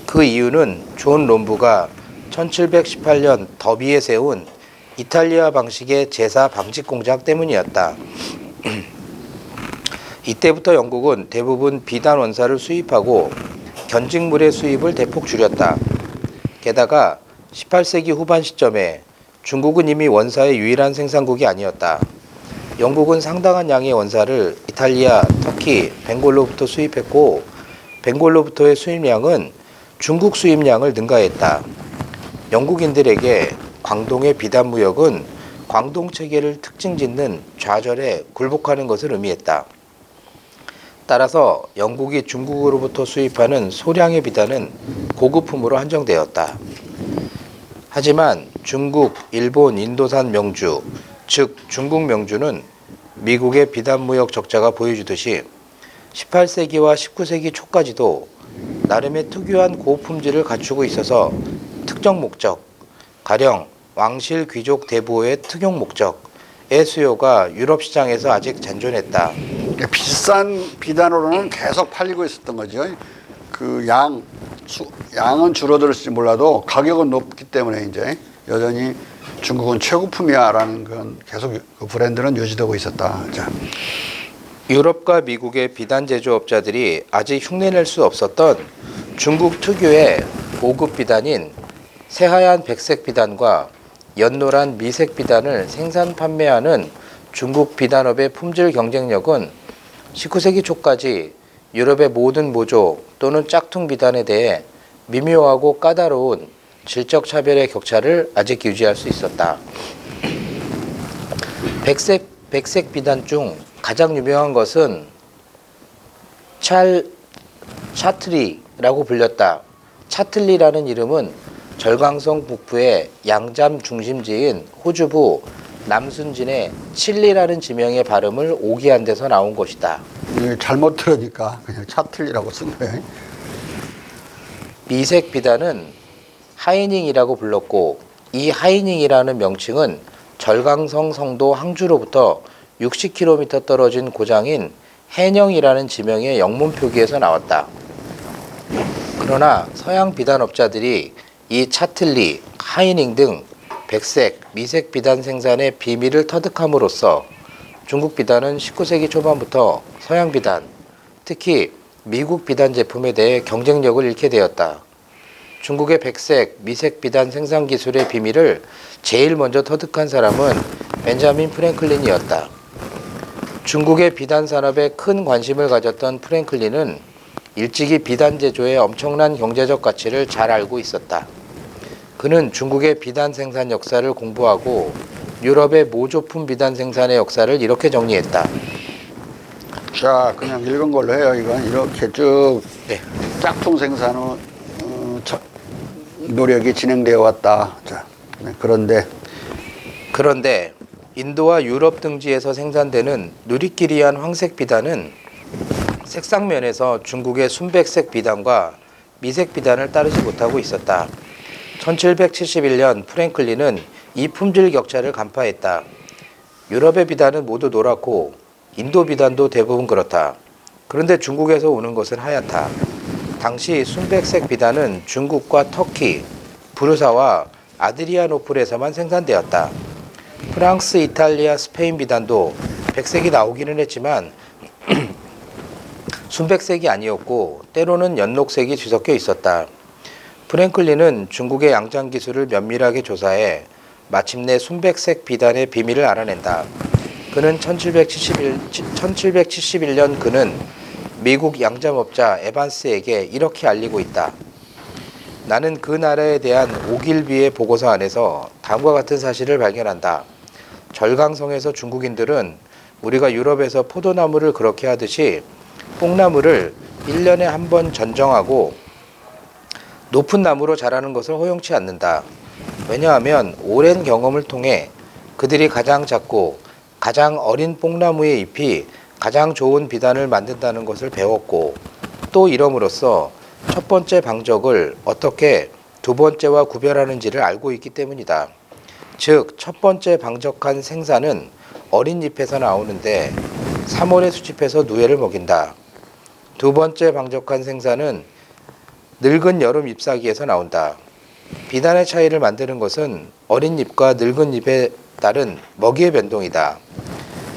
그 이유는 존 롬부가 1718년 더비에 세운 이탈리아 방식의 제사 방직 공장 때문이었다. 이때부터 영국은 대부분 비단 원사를 수입하고 견직물의 수입을 대폭 줄였다. 게다가 18세기 후반 시점에 중국은 이미 원사의 유일한 생산국이 아니었다. 영국은 상당한 양의 원사를 이탈리아, 터키, 벵골로부터 수입했고 벵골로부터의 수입량은 중국 수입량을 능가했다. 영국인들에게 광동의 비단 무역은 광동 체계를 특징 짓는 좌절에 굴복하는 것을 의미했다. 따라서 영국이 중국으로부터 수입하는 소량의 비단은 고급품으로 한정되었다. 하지만 중국, 일본, 인도산 명주, 즉 중국 명주는 미국의 비단 무역 적자가 보여주듯이 18세기와 19세기 초까지도 나름의 특유한 고품질을 갖추고 있어서 특정 목적, 가령 왕실 귀족 대부호의 특용 목적의 수요가 유럽 시장에서 아직 잔존했다. 비싼 비단으로는 계속 팔리고 있었던 거죠. 그 양은 줄어들을지 몰라도 가격은 높기 때문에 이제 여전히 중국은 최고품이야라는 건 계속 그 브랜드는 유지되고 있었다. 자. 유럽과 미국의 비단 제조업자들이 아직 흉내낼 수 없었던 중국 특유의 고급 비단인 새하얀 백색 비단과 연노란 미색 비단을 생산 판매하는 중국 비단업의 품질 경쟁력은 19세기 초까지 유럽의 모든 모조 또는 짝퉁 비단에 대해 미묘하고 까다로운 질적 차별의 격차를 아직 유지할 수 있었다. 백색 비단 중 가장 유명한 것은 차트리라고 불렸다. 차틀리라는 이름은 절강성 북부의 양잠 중심지인 호주부 남순진의 칠리라는 지명의 발음을 오기한 데서 나온 것이다. 잘못 들으니까 그냥 차틀리라고 쓴 거예요. 미색 비단은 하이닝이라고 불렀고 이 하이닝이라는 명칭은 절강성 성도 항주로부터 60km 떨어진 고장인 해녕이라는 지명의 영문 표기에서 나왔다. 그러나 서양 비단업자들이 이 차틀리, 하이닝 등 백색, 미색 비단 생산의 비밀을 터득함으로써 중국 비단은 19세기 초반부터 서양 비단, 특히 미국 비단 제품에 대해 경쟁력을 잃게 되었다. 중국의 백색, 미색 비단 생산 기술의 비밀을 제일 먼저 터득한 사람은 벤자민 프랭클린이었다. 중국의 비단 산업에 큰 관심을 가졌던 프랭클린은 일찍이 비단 제조의 엄청난 경제적 가치를 잘 알고 있었다. 그는 중국의 비단 생산 역사를 공부하고 유럽의 모조품 비단 생산의 역사를 이렇게 정리했다. 자, 그냥 읽은 걸로 해요. 이건 이렇게 쭉 네. 짝퉁 생산은 노력이 진행되어 왔다. 자, 네, 그런데 인도와 유럽 등지에서 생산되는 누리끼리한 황색 비단은 색상면에서 중국의 순백색 비단과 미색 비단을 따르지 못하고 있었다. 1771년 프랭클린은 이 품질 격차를 간파했다. 유럽의 비단은 모두 노랗고 인도 비단도 대부분 그렇다. 그런데 중국에서 오는 것은 하얗다. 당시 순백색 비단은 중국과 터키, 부르사와 아드리아노플에서만 생산되었다. 프랑스, 이탈리아, 스페인 비단도 백색이 나오기는 했지만 순백색이 아니었고 때로는 연록색이 뒤섞여 있었다. 프랭클린은 중국의 양장 기술을 면밀하게 조사해 마침내 순백색 비단의 비밀을 알아낸다. 그는 1771년 그는 미국 양잠업자 에반스에게 이렇게 알리고 있다. 나는 그 나라에 대한 오길비의 보고서 안에서 다음과 같은 사실을 발견한다. 절강성에서 중국인들은 우리가 유럽에서 포도나무를 그렇게 하듯이 뽕나무를 1년에 한 번 전정하고 높은 나무로 자라는 것을 허용치 않는다. 왜냐하면 오랜 경험을 통해 그들이 가장 작고 가장 어린 뽕나무의 잎이 가장 좋은 비단을 만든다는 것을 배웠고 또 이럼으로써 첫 번째 방적을 어떻게 두 번째와 구별하는지를 알고 있기 때문이다. 즉, 첫 번째 방적한 생사는 어린 잎에서 나오는데 3월의 수집해서 누에를 먹인다. 두 번째 방적한 생사는 늙은 여름 잎사귀에서 나온다. 비단의 차이를 만드는 것은 어린 잎과 늙은 잎에 따른 먹이의 변동이다.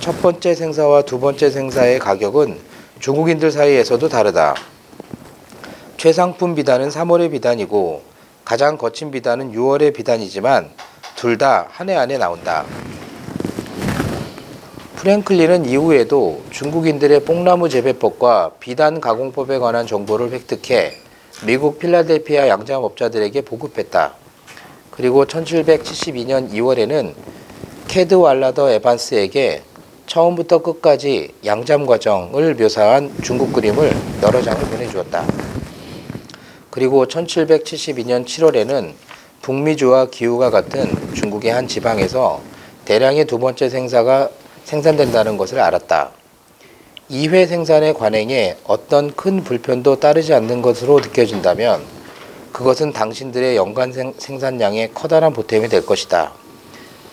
첫 번째 생사와 두 번째 생사의 가격은 중국인들 사이에서도 다르다. 최상품 비단은 3월의 비단이고 가장 거친 비단은 6월의 비단이지만 둘 다 한 해 안에 나온다. 프랭클린은 이후에도 중국인들의 뽕나무 재배법과 비단 가공법에 관한 정보를 획득해 미국 필라델피아 양장업자들에게 보급했다. 그리고 1772년 2월에는 캐드왈라더 에반스에게 처음부터 끝까지 양잠 과정을 묘사한 중국 그림을 여러 장을 보내주었다. 그리고 1772년 7월에는 북미주와 기후가 같은 중국의 한 지방에서 대량의 두 번째 생사가 생산된다는 것을 알았다. 2회 생산의 관행에 어떤 큰 불편도 따르지 않는 것으로 느껴진다면 그것은 당신들의 연간 생산량의 커다란 보탬이 될 것이다.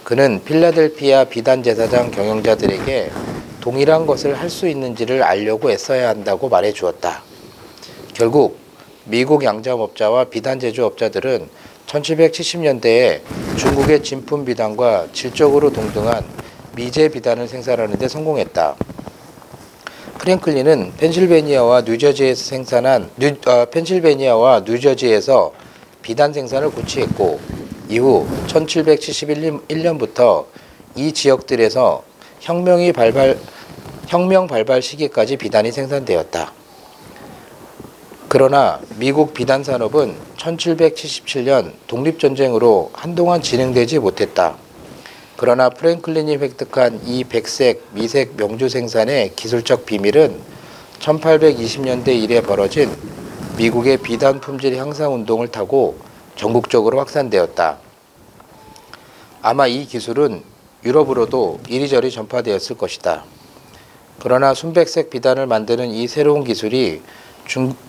그는 필라델피아 비단 제사장 경영자들에게 동일한 것을 할 수 있는지를 알려고 애써야 한다고 말해 주었다. 결국 미국 양잠업자와 비단 제조업자들은 1770년대에 중국의 진품 비단과 질적으로 동등한 미제 비단을 생산하는 데 성공했다. 프랭클린은 펜실베니아와 뉴저지에서 비단 생산을 고취했고 이후 1771년부터 이 지역들에서 혁명 발발 시기까지 비단이 생산되었다. 그러나 미국 비단 산업은 1777년 독립전쟁으로 한동안 진행되지 못했다. 그러나 프랭클린이 획득한 이 백색, 미색 명주 생산의 기술적 비밀은 1820년대 이래 벌어진 미국의 비단 품질 향상 운동을 타고 전국적으로 확산되었다. 아마 이 기술은 유럽으로도 이리저리 전파되었을 것이다. 그러나 순백색 비단을 만드는 이 새로운 기술이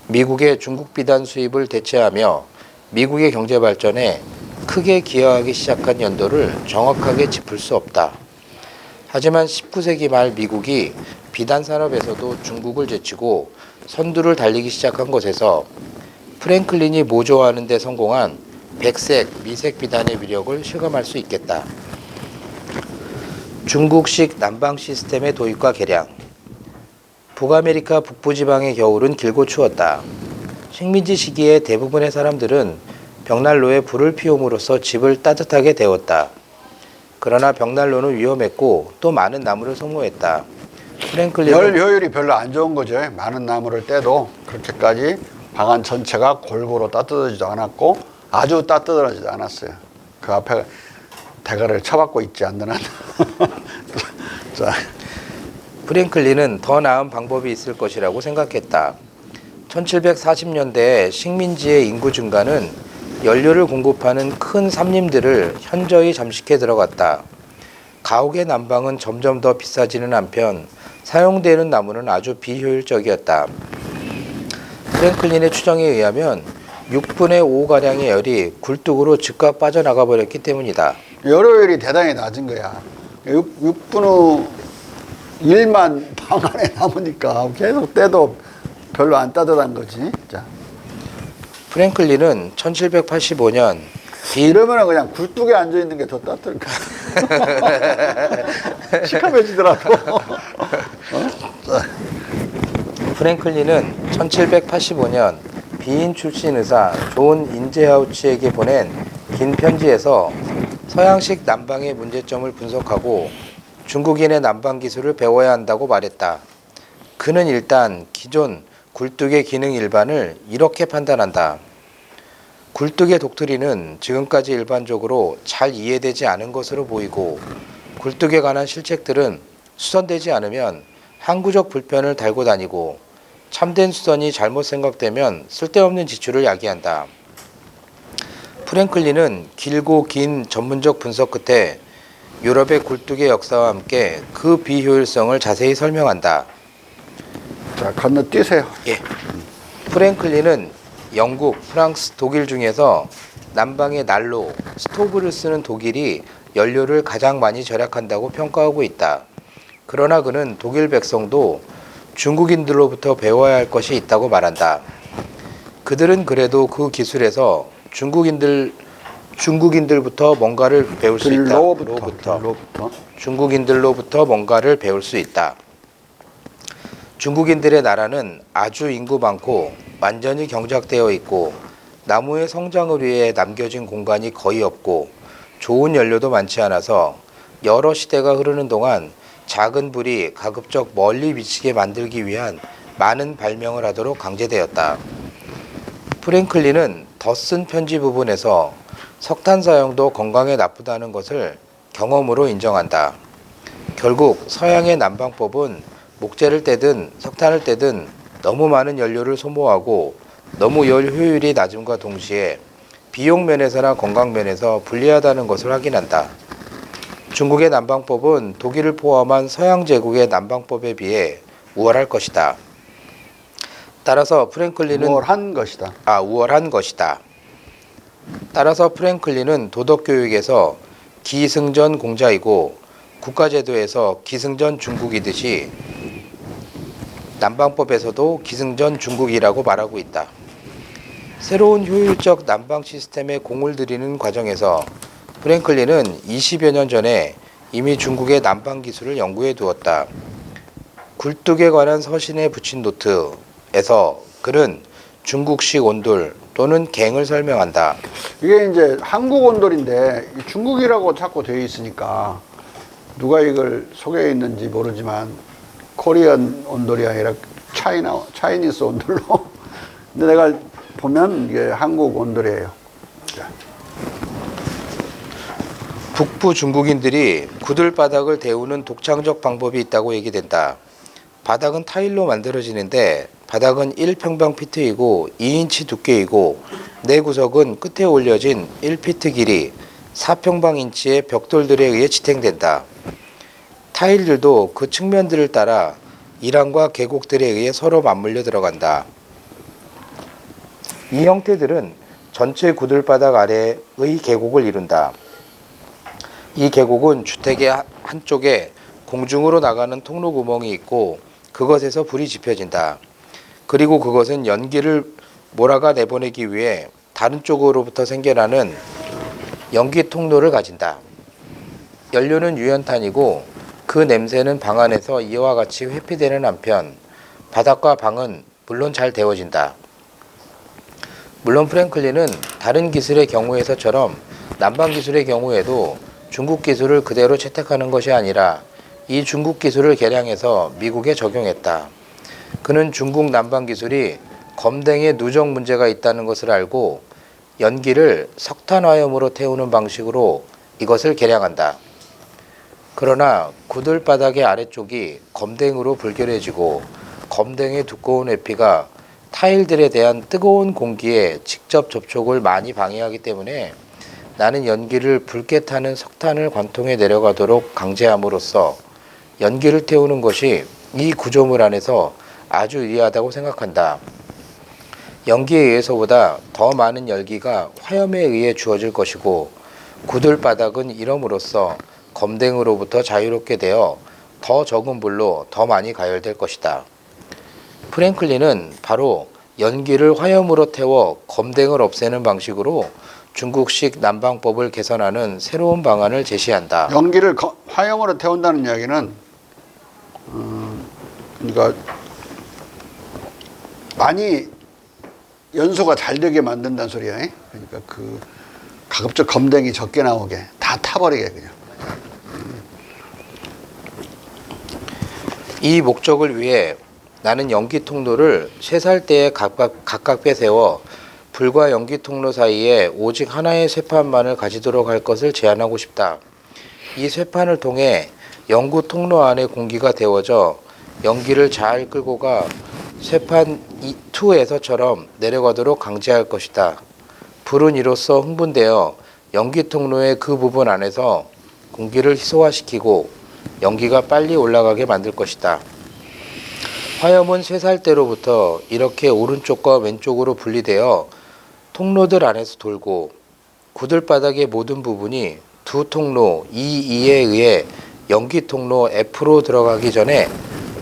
미국의 중국 비단 수입을 대체하며 미국의 경제 발전에 크게 기여하기 시작한 연도를 정확하게 짚을 수 없다. 하지만 19세기 말 미국이 비단 산업에서도 중국을 제치고 선두를 달리기 시작한 것에서 프랭클린이 모조하는 데 성공한 백색, 미색 비단의 위력을 실감할 수 있겠다. 중국식 난방 시스템의 도입과 개량. 북아메리카 북부지방의 겨울은 길고 추웠다. 식민지 시기에 대부분의 사람들은 벽난로에 불을 피움으로써 집을 따뜻하게 데웠다. 그러나 벽난로는 위험했고 또 많은 나무를 소모했다. 프랭클린은 열 효율이 별로 안 좋은 거죠. 많은 나무를 떼도 그렇게까지 방안 전체가 골고루 따뜻하지도 않았고 아주 따뜻하지도 않았어요. 그 앞에 대가를 쳐박고 있지 않는 한. 자. 프랭클린은 더 나은 방법이 있을 것이라고 생각했다. 1740년대에 식민지의 인구 증가는 연료를 공급하는 큰 삼림들을 현저히 잠식해 들어갔다. 가옥의 난방은 점점 더 비싸지는 한편 사용되는 나무는 아주 비효율적이었다. 프랭클린의 추정에 의하면 6분의 5가량의 열이 굴뚝으로 즉각 빠져나가 버렸기 때문이다. 열효율이 대단히 낮은 거야. 6분 후 1만 방 안에 남으니까 계속 떼도 별로 안 따뜻한 거지. 자. 프랭클린은 1785년 이러면 그냥 굴뚝에 앉아 있는 게 더 따뜻할 것 같아. 시커매지더라고. 프랭클린은 1785년 비인 출신 의사 존 인제하우츠에게 보낸 긴 편지에서 서양식 난방의 문제점을 분석하고 중국인의 난방 기술을 배워야 한다고 말했다. 그는 일단 기존 굴뚝의 기능 일반을 이렇게 판단한다. 굴뚝의 독트린은 지금까지 일반적으로 잘 이해되지 않은 것으로 보이고 굴뚝에 관한 실책들은 수선되지 않으면 항구적 불편을 달고 다니고 참된 수선이 잘못 생각되면 쓸데없는 지출을 야기한다. 프랭클린은 길고 긴 전문적 분석 끝에 유럽의 굴뚝의 역사와 함께 그 비효율성을 자세히 설명한다. 자, 건너뛰세요. 예. 프랭클린은 영국, 프랑스, 독일 중에서 난방의 난로, 스토브를 쓰는 독일이 연료를 가장 많이 절약한다고 평가하고 있다. 그러나 그는 독일 백성도 중국인들로부터 배워야 할 것이 있다고 말한다. 그들은 그래도 그 기술에서 중국인들부터 뭔가를 배울 수 있다. 중국인들로부터 뭔가를 배울 수 있다. 중국인들의 나라는 아주 인구 많고 완전히 경작되어 있고 나무의 성장을 위해 남겨진 공간이 거의 없고 좋은 연료도 많지 않아서 여러 시대가 흐르는 동안 작은 불이 가급적 멀리 비치게 만들기 위한 많은 발명을 하도록 강제되었다. 프랭클린은 더 쓴 편지 부분에서 석탄 사용도 건강에 나쁘다는 것을 경험으로 인정한다. 결국 서양의 난방법은 목재를 떼든 석탄을 떼든 너무 많은 연료를 소모하고 너무 열 효율이 낮음과 동시에 비용 면에서나 건강 면에서 불리하다는 것을 확인한다. 중국의 난방법은 독일을 포함한 서양 제국의 난방법에 비해 우월할 것이다. 따라서 프랭클린은 우월한 것이다. 따라서 프랭클린은 도덕 교육에서 기승전 공자이고 국가제도에서 기승전 중국이듯이 난방법에서도 기승전 중국이라고 말하고 있다. 새로운 효율적 난방 시스템에 공을 들이는 과정에서 프랭클린은 20여 년 전에 이미 중국의 난방 기술을 연구해 두었다. 굴뚝에 관한 서신에 붙인 노트에서 그는 중국식 온돌 또는 갱을 설명한다. 이게 이제 한국 온돌인데 중국이라고 자꾸 되어 있으니까 누가 이걸 소개해 있는지 모르지만 코리안 온돌이 아니라 차이니스 온돌로. 근데 내가 보면 이게 한국 온돌이에요. 북부 중국인들이 구들바닥을 데우는 독창적 방법이 있다고 얘기된다. 바닥은 타일로 만들어지는데 바닥은 1평방피트이고 2인치 두께이고 내 구석은 끝에 올려진 1피트 길이 4평방인치의 벽돌들에 의해 지탱된다. 타일들도 그 측면들을 따라 이랑과 계곡들에 의해 서로 맞물려 들어간다. 이 형태들은 전체 구들바닥 아래의 계곡을 이룬다. 이 계곡은 주택의 한쪽에 공중으로 나가는 통로 구멍이 있고 그것에서 불이 지펴진다. 그리고 그것은 연기를 몰아가 내보내기 위해 다른 쪽으로부터 생겨나는 연기 통로를 가진다. 연료는 유연탄이고 그 냄새는 방 안에서 이와 같이 회피되는 한편 바닥과 방은 물론 잘 데워진다. 물론 프랭클린은 다른 기술의 경우에서처럼 난방 기술의 경우에도 중국 기술을 그대로 채택하는 것이 아니라 이 중국 기술을 개량해서 미국에 적용했다. 그는 중국 난방 기술이 검댕에 누적 문제가 있다는 것을 알고 연기를 석탄화염으로 태우는 방식으로 이것을 개량한다. 그러나 구들바닥의 아래쪽이 검댕으로 불결해지고 검댕의 두꺼운 에피가 타일들에 대한 뜨거운 공기에 직접 접촉을 많이 방해하기 때문에 나는 연기를 붉게 타는 석탄을 관통해 내려가도록 강제함으로써 연기를 태우는 것이 이 구조물 안에서 아주 유리하다고 생각한다. 연기에 의해서보다 더 많은 열기가 화염에 의해 주어질 것이고 굳을 바닥은 이럼으로써 검댕으로부터 자유롭게 되어 더 적은 불로 더 많이 가열될 것이다. 프랭클린은 바로 연기를 화염으로 태워 검댕을 없애는 방식으로 중국식 난방법을 개선하는 새로운 방안을 제시한다. 연기를 화염으로 태운다는 이야기는 그러니까 많이 연소가 잘 되게 만든다는 소리야. 그러니까 그 가급적 검댕이 적게 나오게 다 타버리게 그냥. 이 목적을 위해 나는 연기 통로를 쇠살대에 각각 빼세워 불과 연기 통로 사이에 오직 하나의 쇠판만을 가지도록 할 것을 제안하고 싶다. 이 쇠판을 통해 연구 통로 안의 공기가 데워져 연기를 잘 끌고 가 쇠판 2에서처럼 내려가도록 강제할 것이다. 불은 이로써 흥분되어 연기 통로의 그 부분 안에서 공기를 희소화시키고 연기가 빨리 올라가게 만들 것이다. 화염은 쇠살대로부터 이렇게 오른쪽과 왼쪽으로 분리되어 통로들 안에서 돌고 굳을 바닥의 모든 부분이 두 통로 E2에 의해 연기 통로 F로 들어가기 전에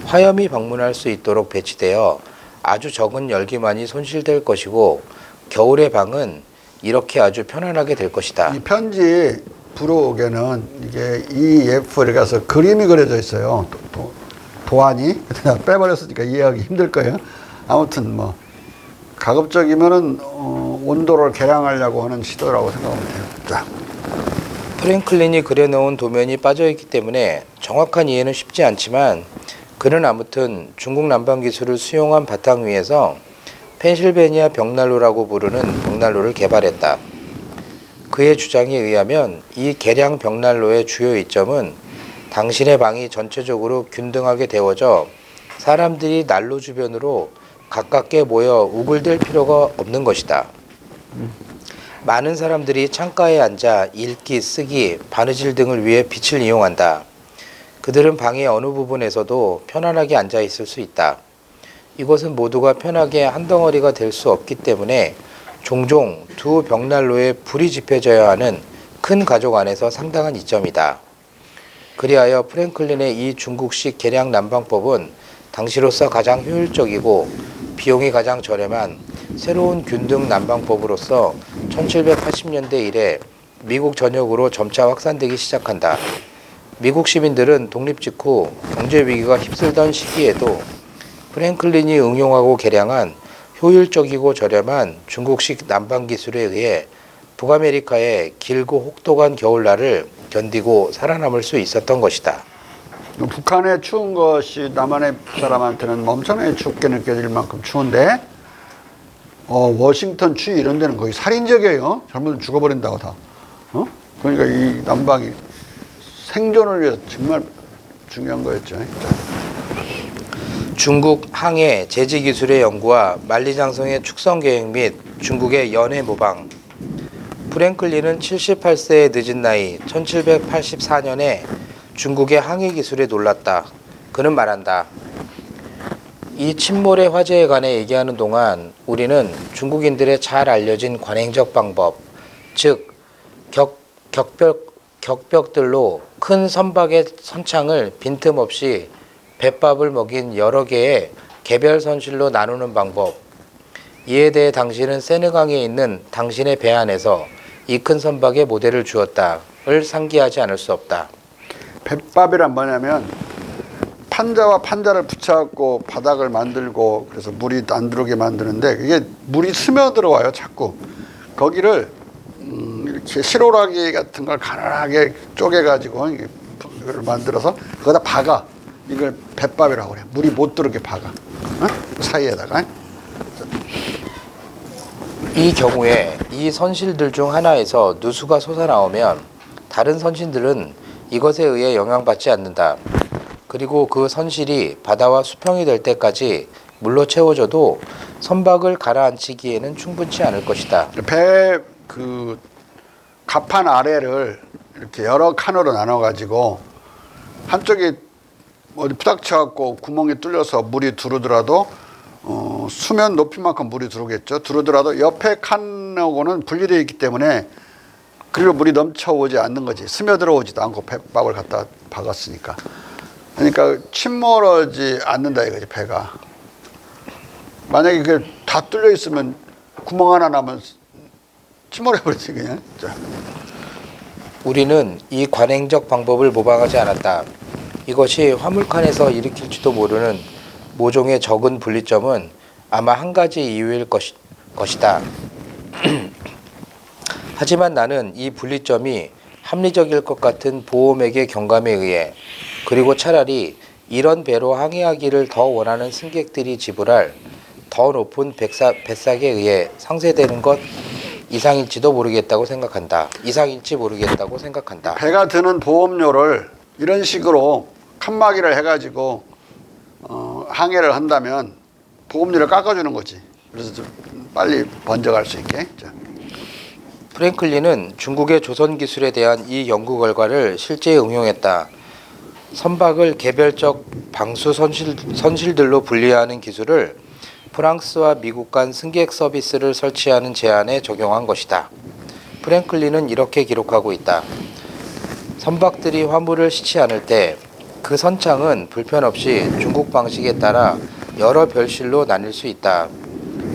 화염이 방문할 수 있도록 배치되어 아주 적은 열기만이 손실될 것이고 겨울의 방은 이렇게 아주 편안하게 될 것이다. 이 편지 부록에는 이게 EF에 가서 그림이 그려져 있어요. 도안이 빼버렸으니까 이해하기 힘들 거예요. 아무튼 뭐 가급적이면은 온도를 개량하려고 하는 시도라고 생각하면 돼요. 자. 프랭클린이 그려놓은 도면이 빠져있기 때문에 정확한 이해는 쉽지 않지만 그는 아무튼 중국 난방 기술을 수용한 바탕 위에서 펜실베니아 벽난로라고 부르는 벽난로를 개발했다. 그의 주장에 의하면 이 개량 벽난로의 주요 이점은 당신의 방이 전체적으로 균등하게 데워져 사람들이 난로 주변으로 가깝게 모여 우글댈 필요가 없는 것이다. 많은 사람들이 창가에 앉아 읽기, 쓰기, 바느질 등을 위해 빛을 이용한다. 그들은 방의 어느 부분에서도 편안하게 앉아 있을 수 있다. 이것은 모두가 편하게 한 덩어리가 될 수 없기 때문에 종종 두 벽난로에 불이 지펴져야 하는 큰 가족 안에서 상당한 이점이다. 그리하여 프랭클린의 이 중국식 개량 난방법은 당시로서 가장 효율적이고 비용이 가장 저렴한 새로운 균등 난방법으로서 1780년대 이래 미국 전역으로 점차 확산되기 시작한다. 미국 시민들은 독립 직후 경제 위기가 휩쓸던 시기에도 프랭클린이 응용하고 개량한 효율적이고 저렴한 중국식 난방 기술에 의해 북아메리카의 길고 혹독한 겨울날을 견디고 살아남을 수 있었던 것이다. 북한의 추운 것이 남한의 사람한테는 엄청나게 춥게 느껴질 만큼 추운데 워싱턴 추위 이런 데는 거의 살인적이에요. 잘못하면 죽어버린다고 다. 그러니까 이 난방이 생존을 위해서 정말 중요한 거였죠. 중국 항해 제지 기술의 연구와 만리장성의 축성 계획 및 중국의 연해 모방. 프랭클린은 78세의 늦은 나이 1784년에 중국의 항해 기술에 놀랐다. 그는 말한다. 이 침몰의 화재에 관해 얘기하는 동안 우리는 중국인들의 잘 알려진 관행적 방법, 즉 격벽들로 큰 선박의 선창을 빈틈없이 뱃밥을 먹인 여러 개의 개별 선실로 나누는 방법, 이에 대해 당신은 세느강에 있는 당신의 배 안에서 이 큰 선박의 모델을 주었다를 상기하지 않을 수 없다. 뱃밥이란 뭐냐면 판자와 판자를 붙여갖고 바닥을 만들고 그래서 물이 안 들어오게 만드는데 이게 물이 스며들어와요. 자꾸 거기를 이렇게 시로라기 같은 걸 가난하게 쪼개가지고 이걸 만들어서 거기다 박아. 이걸 뱃밥이라고 그래. 물이 못 들어오게 박아. 사이에다가. 이 경우에 이 선실들 중 하나에서 누수가 솟아나오면 다른 선실들은 이것에 의해 영향받지 않는다. 그리고 그 선실이 바다와 수평이 될 때까지 물로 채워져도 선박을 가라앉히기에는 충분치 않을 것이다. 배 그 갑판 아래를 이렇게 여러 칸으로 나눠 가지고 한쪽이 어디 부닥쳐갖고 구멍이 뚫려서 물이 들어오더라도 수면 높이만큼 물이 들어오겠죠. 들어오더라도 옆에 칸하고는 분리되어 있기 때문에 그리고 물이 넘쳐오지 않는 거지. 스며들어오지도 않고 배박을 갖다 박았으니까. 그러니까 침몰하지 않는다 이거지 배가. 만약에 그게 다 뚫려 있으면 구멍 하나 나면 침몰해버리지 그냥. 자. 우리는 이 관행적 방법을 모방하지 않았다. 이것이 화물칸에서 일으킬지도 모르는 모종의 적은 분리점은 아마 한 가지 이유일 것이다. 하지만 나는 이 분리점이 합리적일 것 같은 보험액의 경감에 의해 그리고 차라리 이런 배로 항해하기를 더 원하는 승객들이 지불할 더 높은 배삭에 의해 상쇄되는 것 이상일지 모르겠다고 생각한다. 배가 드는 보험료를 이런 식으로 칸막이를 해가지고 항해를 한다면 보험료를 깎아주는 거지. 그래서 좀 빨리 번져갈 수 있게. 자. 프랭클린은 중국의 조선 기술에 대한 이 연구 결과를 실제 응용했다. 선박을 개별적 방수 선실들로 분리하는 기술을 프랑스와 미국 간 승객 서비스를 설치하는 제안에 적용한 것이다. 프랭클린은 이렇게 기록하고 있다. 선박들이 화물을 싣지 않을 때 그 선창은 불편 없이 중국 방식에 따라 여러 별실로 나뉠 수 있다.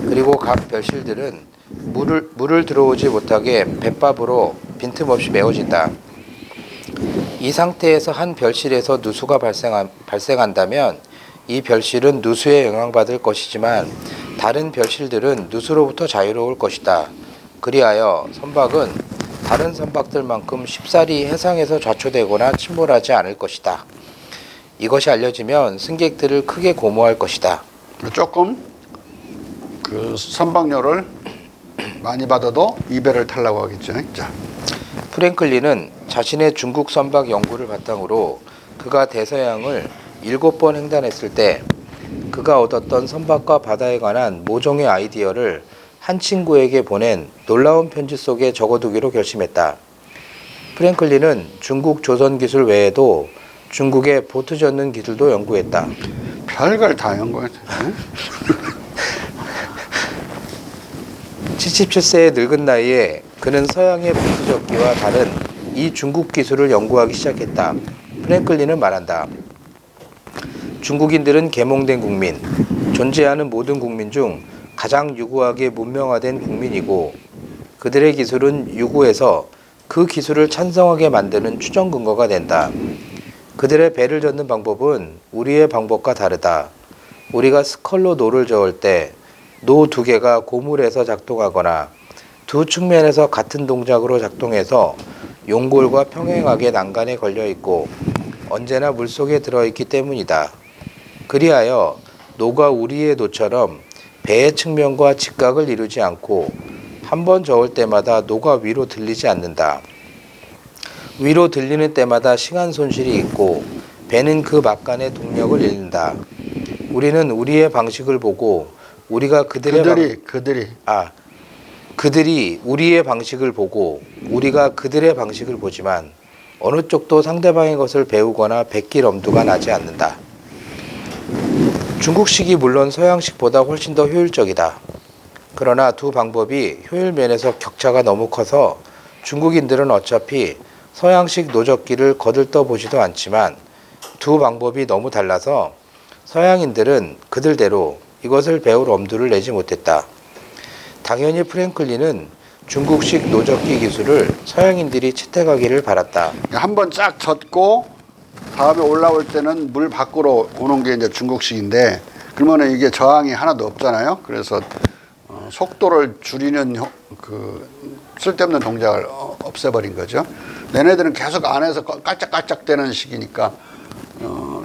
그리고 각 별실들은 물을 들어오지 못하게 뱃밥으로 빈틈없이 메워진다. 이 상태에서 한 별실에서 누수가 발생한다면 이 별실은 누수에 영향받을 것이지만 다른 별실들은 누수로부터 자유로울 것이다. 그리하여 선박은 다른 선박들만큼 쉽사리 해상에서 좌초되거나 침몰하지 않을 것이다. 이것이 알려지면 승객들을 크게 고무할 것이다. 조금 그 선박료를 많이 받아도 이 배를 타려고 하겠죠. 자. 프랭클린은 자신의 중국 선박 연구를 바탕으로 그가 대서양을 7번 횡단했을 때 그가 얻었던 선박과 바다에 관한 모종의 아이디어를 한 친구에게 보낸 놀라운 편지 속에 적어두기로 결심했다. 프랭클린은 중국 조선 기술 외에도 중국의 보트 젓는 기술도 연구했다. 별걸 다 연구했네. 77세의 늙은 나이에 그는 서양의 보트 젓기와 다른 이 중국 기술을 연구하기 시작했다. 프랭클린은 말한다. 중국인들은 계몽된 국민, 존재하는 모든 국민 중 가장 유구하게 문명화된 국민이고 그들의 기술은 유구해서 그 기술을 찬성하게 만드는 추정 근거가 된다. 그들의 배를 젓는 방법은 우리의 방법과 다르다. 우리가 스컬로 노를 저을 때 노 두 개가 고물에서 작동하거나 두 측면에서 같은 동작으로 작동해서 용골과 평행하게 난간에 걸려 있고 언제나 물속에 들어있기 때문이다. 그리하여 노가 우리의 노처럼 배의 측면과 직각을 이루지 않고 한 번 저을 때마다 노가 위로 들리지 않는다. 위로 들리는 때마다 시간 손실이 있고 배는 그 막간의 동력을 잃는다. 우리는 우리의 방식을 보고 우리가 그들이 우리의 방식을 보고 우리가 그들의 방식을 보지만 어느 쪽도 상대방의 것을 배우거나 베낄 엄두가 나지 않는다. 중국식이 물론 서양식보다 훨씬 더 효율적이다. 그러나 두 방법이 효율 면에서 격차가 너무 커서 중국인들은 어차피 서양식 노젓기를 거들떠 보지도 않지만 두 방법이 너무 달라서 서양인들은 그들대로 이것을 배울 엄두를 내지 못했다. 당연히 프랭클린은 중국식 노젓기 기술을 서양인들이 채택하기를 바랐다. 한번 쫙 젓고 다음에 올라올 때는 물 밖으로 오는 게 이제 중국식인데 그러면 이게 저항이 하나도 없잖아요. 그래서 속도를 줄이는 그 쓸데없는 동작을 없애버린 거죠. 얘네들은 계속 안에서 깔짝깔짝대는 식이니까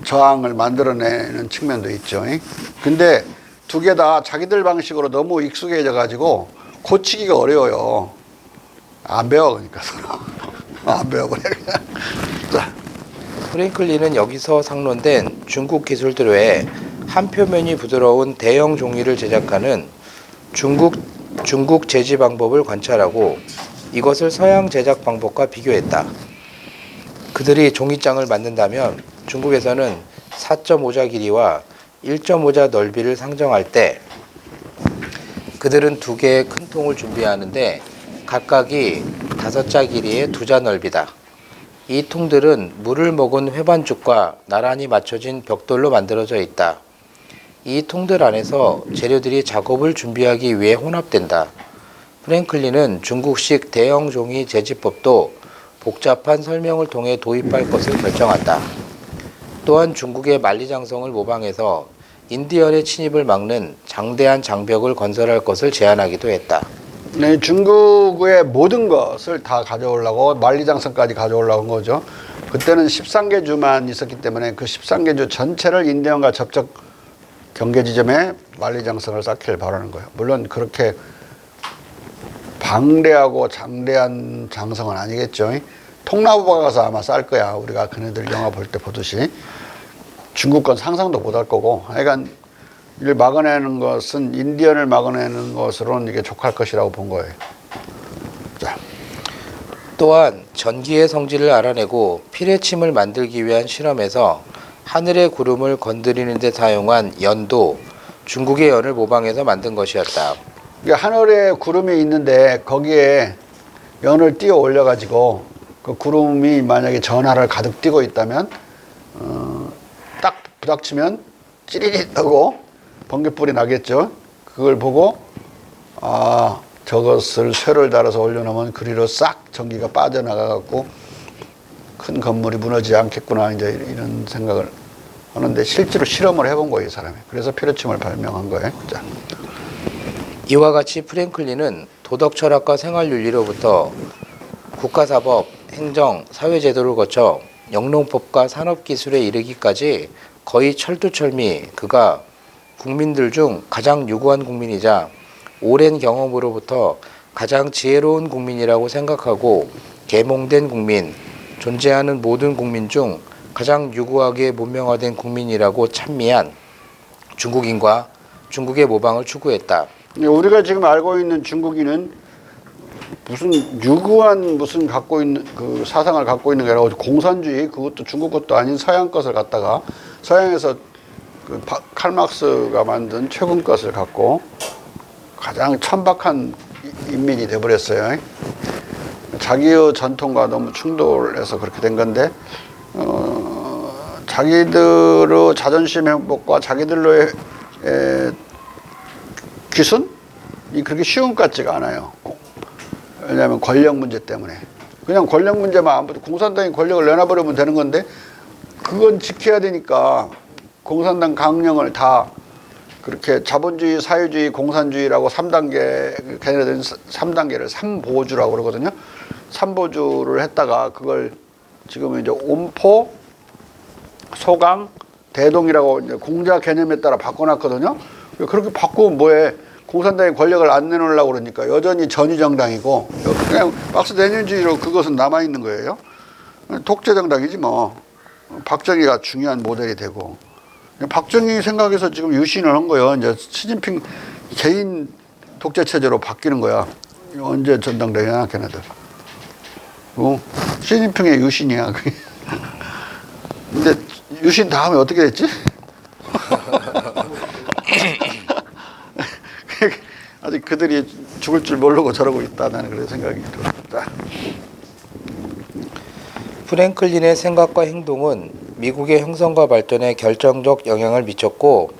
저항을 만들어내는 측면도 있죠. 근데 두 개 다 자기들 방식으로 너무 익숙해져 가지고 고치기가 어려워요. 안 배워 그러니까 서로 안 배워버려 그냥. 자. 프랭클린은 여기서 상론된 중국 기술들 외에 한 표면이 부드러운 대형 종이를 제작하는 중국 제지 방법을 관찰하고 이것을 서양 제작 방법과 비교했다. 그들이 종이장을 만든다면 중국에서는 4.5자 길이와 1.5자 넓이를 상정할 때 그들은 두 개의 큰 통을 준비하는데 각각이 5자 길이의 2자 넓이다. 이 통들은 물을 먹은 회반죽과 나란히 맞춰진 벽돌로 만들어져 있다. 이 통들 안에서 재료들이 작업을 준비하기 위해 혼합된다. 프랭클린은 중국식 대형 종이 제지법도 복잡한 설명을 통해 도입할 것을 결정한다. 또한 중국의 만리장성을 모방해서 인디언의 침입을 막는 장대한 장벽을 건설할 것을 제안하기도 했다. 네, 중국의 모든 것을 다 가져오려고 만리장성까지 가져오려고 한 거죠. 그때는 13개주만 있었기 때문에 그 13개주 전체를 인디언과 접촉 경계 지점에 만리장성을 쌓기를 바라는 거예요. 물론 그렇게 방대하고 장대한 장성은 아니겠죠. 통나무가 가서 아마 쌓을 거야. 우리가 그네들 영화 볼 때 보듯이. 중국 건 상상도 못 할 거고. 하여간 이를 막아내는 것은 인디언을 막아내는 것으로는 이게 족할 것이라고 본 거예요. 자. 또한 전기의 성질을 알아내고 피레침을 만들기 위한 실험에서 하늘의 구름을 건드리는 데 사용한 연도, 중국의 연을 모방해서 만든 것이었다. 그러니까 하늘에 구름이 있는데 거기에 연을 띄어 올려가지고 그 구름이 만약에 전하를 가득 띄고 있다면 딱 부닥치면 찌릿 하고 번개불이 나겠죠. 그걸 보고 저것을 쇠를 달아서 올려놓으면 그리로 싹 전기가 빠져나가갖고 큰 건물이 무너지지 않겠구나 이제 이런 생각을 하는데 실제로 실험을 해본 거예요, 이 사람이. 그래서 피레침을 발명한 거예요. 자. 이와 같이 프랭클린은 도덕 철학과 생활윤리로부터 국가사법, 행정, 사회제도를 거쳐 영농법과 산업기술에 이르기까지 거의 철두철미 그가 국민들 중 가장 유구한 국민이자 오랜 경험으로부터 가장 지혜로운 국민이라고 생각하고 계몽된 국민, 존재하는 모든 국민 중 가장 유구하게 문명화된 국민이라고 찬미한 중국인과 중국의 모방을 추구했다. 우리가 지금 알고 있는 중국인은 무슨 유구한 무슨 갖고 있는 그 사상을 갖고 있는 게 아니라 공산주의, 그것도 중국 것도 아닌 서양 것을 갖다가 서양에서 그 칼막스가 만든 최근 것을 갖고 가장 천박한 인민이 돼버렸어요. 자기의 전통과 너무 충돌해서 그렇게 된 건데 자기들의 자존심 회복과 자기들로의 귀순이 그렇게 쉬운 것 같지가 않아요. 왜냐하면 권력 문제 때문에. 그냥 권력 문제만 안 보고 공산당이 권력을 내놔버리면 되는 건데 그건 지켜야 되니까 공산당 강령을 다 그렇게 자본주의, 사회주의, 공산주의라고 3단계, 걔네들은 3단계를 3보주라고 그러거든요. 3보주를 했다가 그걸 지금 이제 온포, 소강, 대동이라고 이제 공자 개념에 따라 바꿔놨거든요. 그렇게 바꾸면 뭐해. 공산당이 권력을 안 내놓으려고 그러니까 여전히 전위정당이고 그냥 박스 대년주의로 그것은 남아있는 거예요. 독재정당이지 뭐. 박정희가 중요한 모델이 되고. 박정희 생각에서 지금 유신을 한 거예요. 이제 시진핑 개인 독재 체제로 바뀌는 거야. 언제 전당대회야, 걔네들. 시진핑의 유신이야. 근데 유신 다음에 어떻게 됐지? 아직 그들이 죽을 줄 모르고 저러고 있다. 나는 그런 생각이 들었다. 프랭클린의 생각과 행동은 미국의 형성과 발전에 결정적 영향을 미쳤고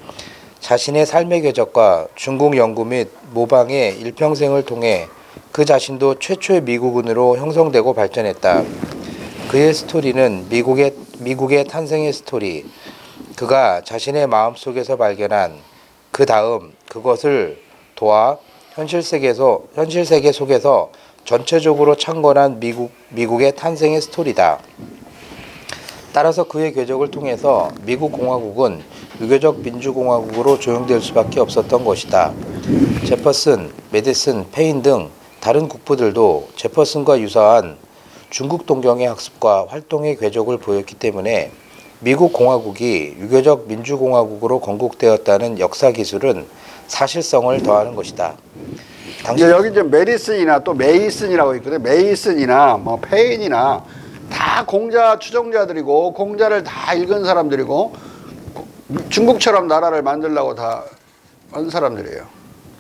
자신의 삶의 궤적과 중국 연구 및 모방의 일평생을 통해 그 자신도 최초의 미국인으로 형성되고 발전했다. 그의 스토리는 미국의 탄생의 스토리, 그가 자신의 마음속에서 발견한 그 다음 그것을 도와 현실 세계 속에서 전체적으로 창건한 미국의 탄생의 스토리다. 따라서 그의 궤적을 통해서 미국 공화국은 유교적 민주공화국으로 조형될 수밖에 없었던 것이다. 제퍼슨, 메디슨, 페인 등 다른 국부들도 제퍼슨과 유사한 중국 동경의 학습과 활동의 궤적을 보였기 때문에 미국 공화국이 유교적 민주공화국으로 건국되었다는 역사 기술은 사실성을 더하는 것이다. 이제 여기 이제 메디슨이나 또 메이슨이라고 있거든요. 메이슨이나 뭐 페인이나 다 공자 추종자들이고 공자를 다 읽은 사람들이고 중국처럼 나라를 만들려고 다 한 사람들이에요.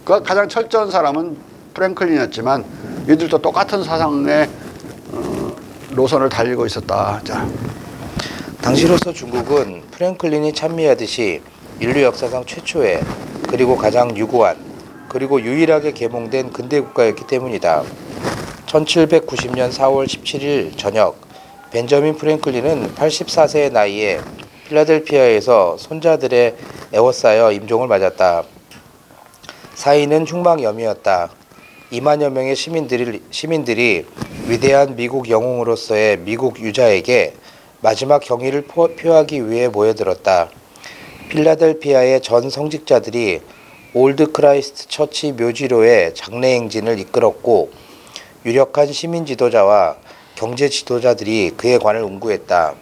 그 가장 철저한 사람은 프랭클린이었지만 이들도 똑같은 사상의 노선을 달리고 있었다. 자. 당시로서 중국은 프랭클린이 찬미하듯이 인류 역사상 최초의 그리고 가장 유구한 그리고 유일하게 계몽된 근대 국가였기 때문이다. 1790년 4월 17일 저녁 벤저민 프랭클린은 84세의 나이에 필라델피아에서 손자들의 에워싸여 임종을 맞았다. 사인은 흉막염이었다. 2만여 명의 시민들이 위대한 미국 영웅으로서의 미국 유자에게 마지막 경의를 표하기 위해 모여들었다. 필라델피아의 전 성직자들이 올드 크라이스트 처치 묘지로의 장례 행진을 이끌었고 유력한 시민 지도자와 경제 지도자들이 그의 관을 운구했다.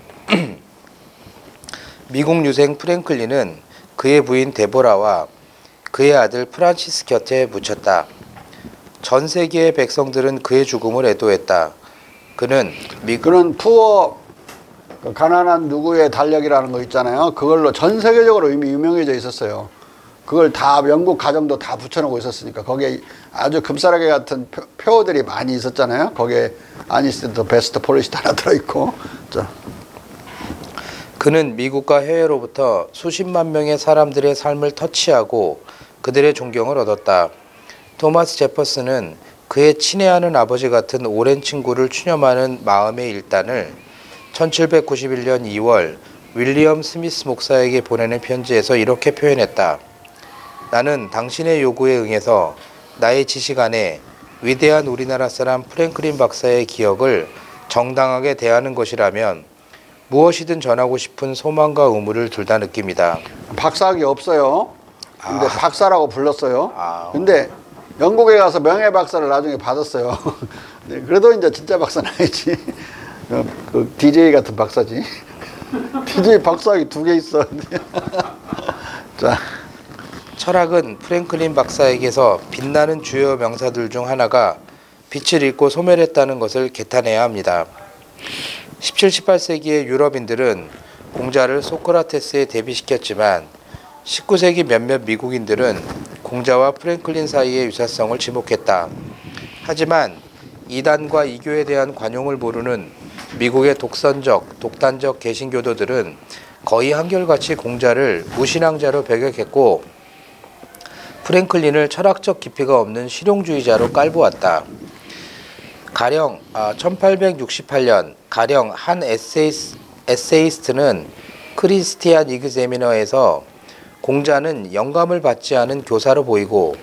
미국 유생 프랭클린은 그의 부인 데보라와 그의 아들 프란시스 곁에 묻혔다. 전 세계의 백성들은 그의 죽음을 애도했다. 그는 푸어 가난한 누구의 달력이라는 거 있잖아요. 그걸로 전 세계적으로 이미 유명해져 있었어요. 그걸 다 영국 가정도 다 붙여놓고 있었으니까 거기에 아주 금싸라기 같은 표어들이 많이 있었잖아요. 거기에 아니스트 베스트 폴리시도 하나 들어있고. 자. 그는 미국과 해외로부터 수십만 명의 사람들의 삶을 터치하고 그들의 존경을 얻었다. 토마스 제퍼슨은 그의 친애하는 아버지 같은 오랜 친구를 추념하는 마음의 일단을 1791년 2월 윌리엄 스미스 목사에게 보내는 편지에서 이렇게 표현했다. 나는 당신의 요구에 응해서 나의 지식 안에 위대한 우리나라 사람 프랭클린 박사의 기억을 정당하게 대하는 것이라면 무엇이든 전하고 싶은 소망과 의무를 둘 다 느낍니다. 박사학위 없어요. 근데 박사라고 불렀어요. 근데 아. 영국에 가서 명예 박사를 나중에 받았어요. 네, 그래도 이제 진짜 박사는 아니지. 그 DJ 같은 박사지. DJ 박사학위 2개 있어. 자. 철학은 프랭클린 박사에게서 빛나는 주요 명사들 중 하나가 빛을 잃고 소멸했다는 것을 개탄해야 합니다. 17, 18세기의 유럽인들은 공자를 소크라테스에 대비시켰지만 19세기 몇몇 미국인들은 공자와 프랭클린 사이의 유사성을 지목했다. 하지만 이단과 이교에 대한 관용을 모르는 미국의 독단적 개신교도들은 거의 한결같이 공자를 무신앙자로 배격했고 프랭클린을 철학적 깊이가 없는 실용주의자로 깔보았다. 가령 1868년 가령 한 에세이스트는 크리스티안 이그제미너에서 공자는 영감을 받지 않은 교사로 보이고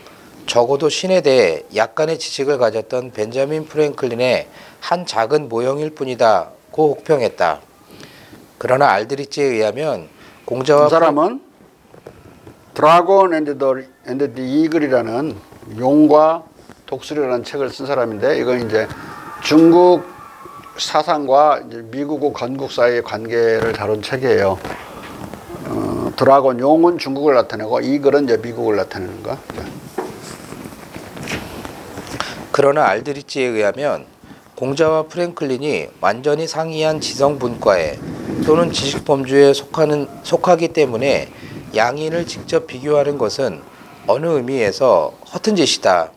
적어도 신에 대해 약간의 지식을 가졌던 벤자민 프랭클린의 한 작은 모형일 뿐이다고 혹평했다. 그러나 알드리치에 의하면 공자와 그 사람은 드라곤 앤드 더 이글이라는 용과 독수리라는 책을 쓴 사람인데 이건 이제 중국 사상과 이제 미국과 건국 사이의 관계를 다룬 책이에요. 드라곤 용은 중국을 나타내고 이글은 이제 미국을 나타내는 거. 그러나 알드리치에 의하면 공자와 프랭클린이 완전히 상이한 지성분과에 또는 지식범주에 속하기 때문에 양인을 직접 비교하는 것은 어느 의미에서 허튼 짓이다.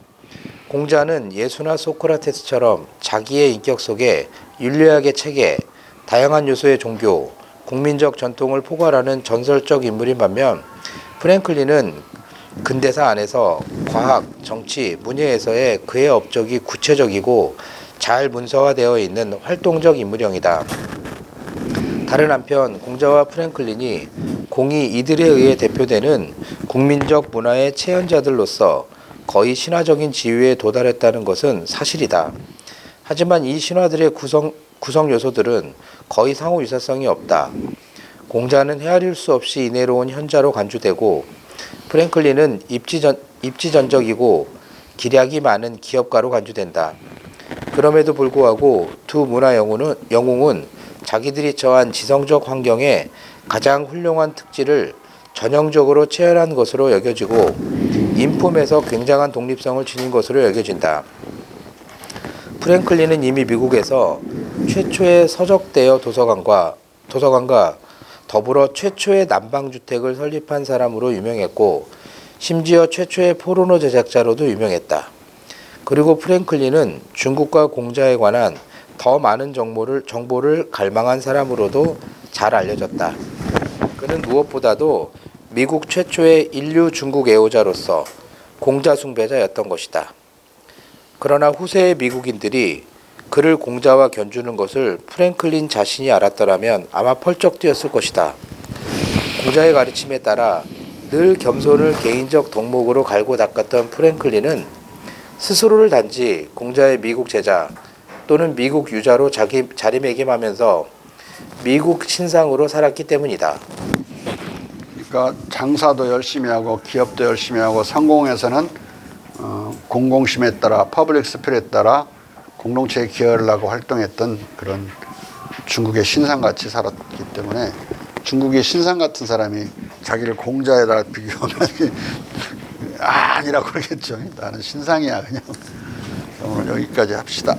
공자는 예수나 소크라테스처럼 자기의 인격 속에 윤리학의 체계, 다양한 요소의 종교, 국민적 전통을 포괄하는 전설적 인물인 반면 프랭클린은 근대사 안에서 과학, 정치, 문예에서의 그의 업적이 구체적이고 잘 문서화되어 있는 활동적 인물형이다. 다른 한편 공자와 프랭클린이 공히 이들에 의해 대표되는 국민적 문화의 체현자들로서 거의 신화적인 지위에 도달했다는 것은 사실이다. 하지만 이 신화들의 구성 요소들은 거의 상호 유사성이 없다. 공자는 헤아릴 수 없이 인애로운 현자로 간주되고 프랭클린은 입지전적이고 기략이 많은 기업가로 간주된다. 그럼에도 불구하고 두 문화 영웅은 자기들이 처한 지성적 환경에 가장 훌륭한 특질을 전형적으로 체현한 것으로 여겨지고 인품에서 굉장한 독립성을 지닌 것으로 여겨진다. 프랭클린은 이미 미국에서 최초의 서적대여 도서관과 더불어 최초의 난방주택을 설립한 사람으로 유명했고 심지어 최초의 포르노 제작자로도 유명했다. 그리고 프랭클린은 중국과 공자에 관한 더 많은 정보를 갈망한 사람으로도 잘 알려졌다. 그는 무엇보다도 미국 최초의 인류 중국 애호자로서 공자 숭배자였던 것이다. 그러나 후세의 미국인들이 그를 공자와 견주는 것을 프랭클린 자신이 알았더라면 아마 펄쩍 뛰었을 것이다. 공자의 가르침에 따라 늘 겸손을 개인적 덕목으로 갈고 닦았던 프랭클린은 스스로를 단지 공자의 미국 제자 또는 미국 유자로 자리매김하면서 미국 신상으로 살았기 때문이다. 그러니까 장사도 열심히 하고 기업도 열심히 하고 성공에서는 공공심에 따라 퍼블릭 스피릿에 따라 공동체에 기여를 하고 활동했던 그런 중국의 신상같이 살았기 때문에 중국의 신상 같은 사람이 자기를 공자에다 비교하면 아니라고 그러겠죠. 나는 신상이야 그냥. 오늘 여기까지 합시다.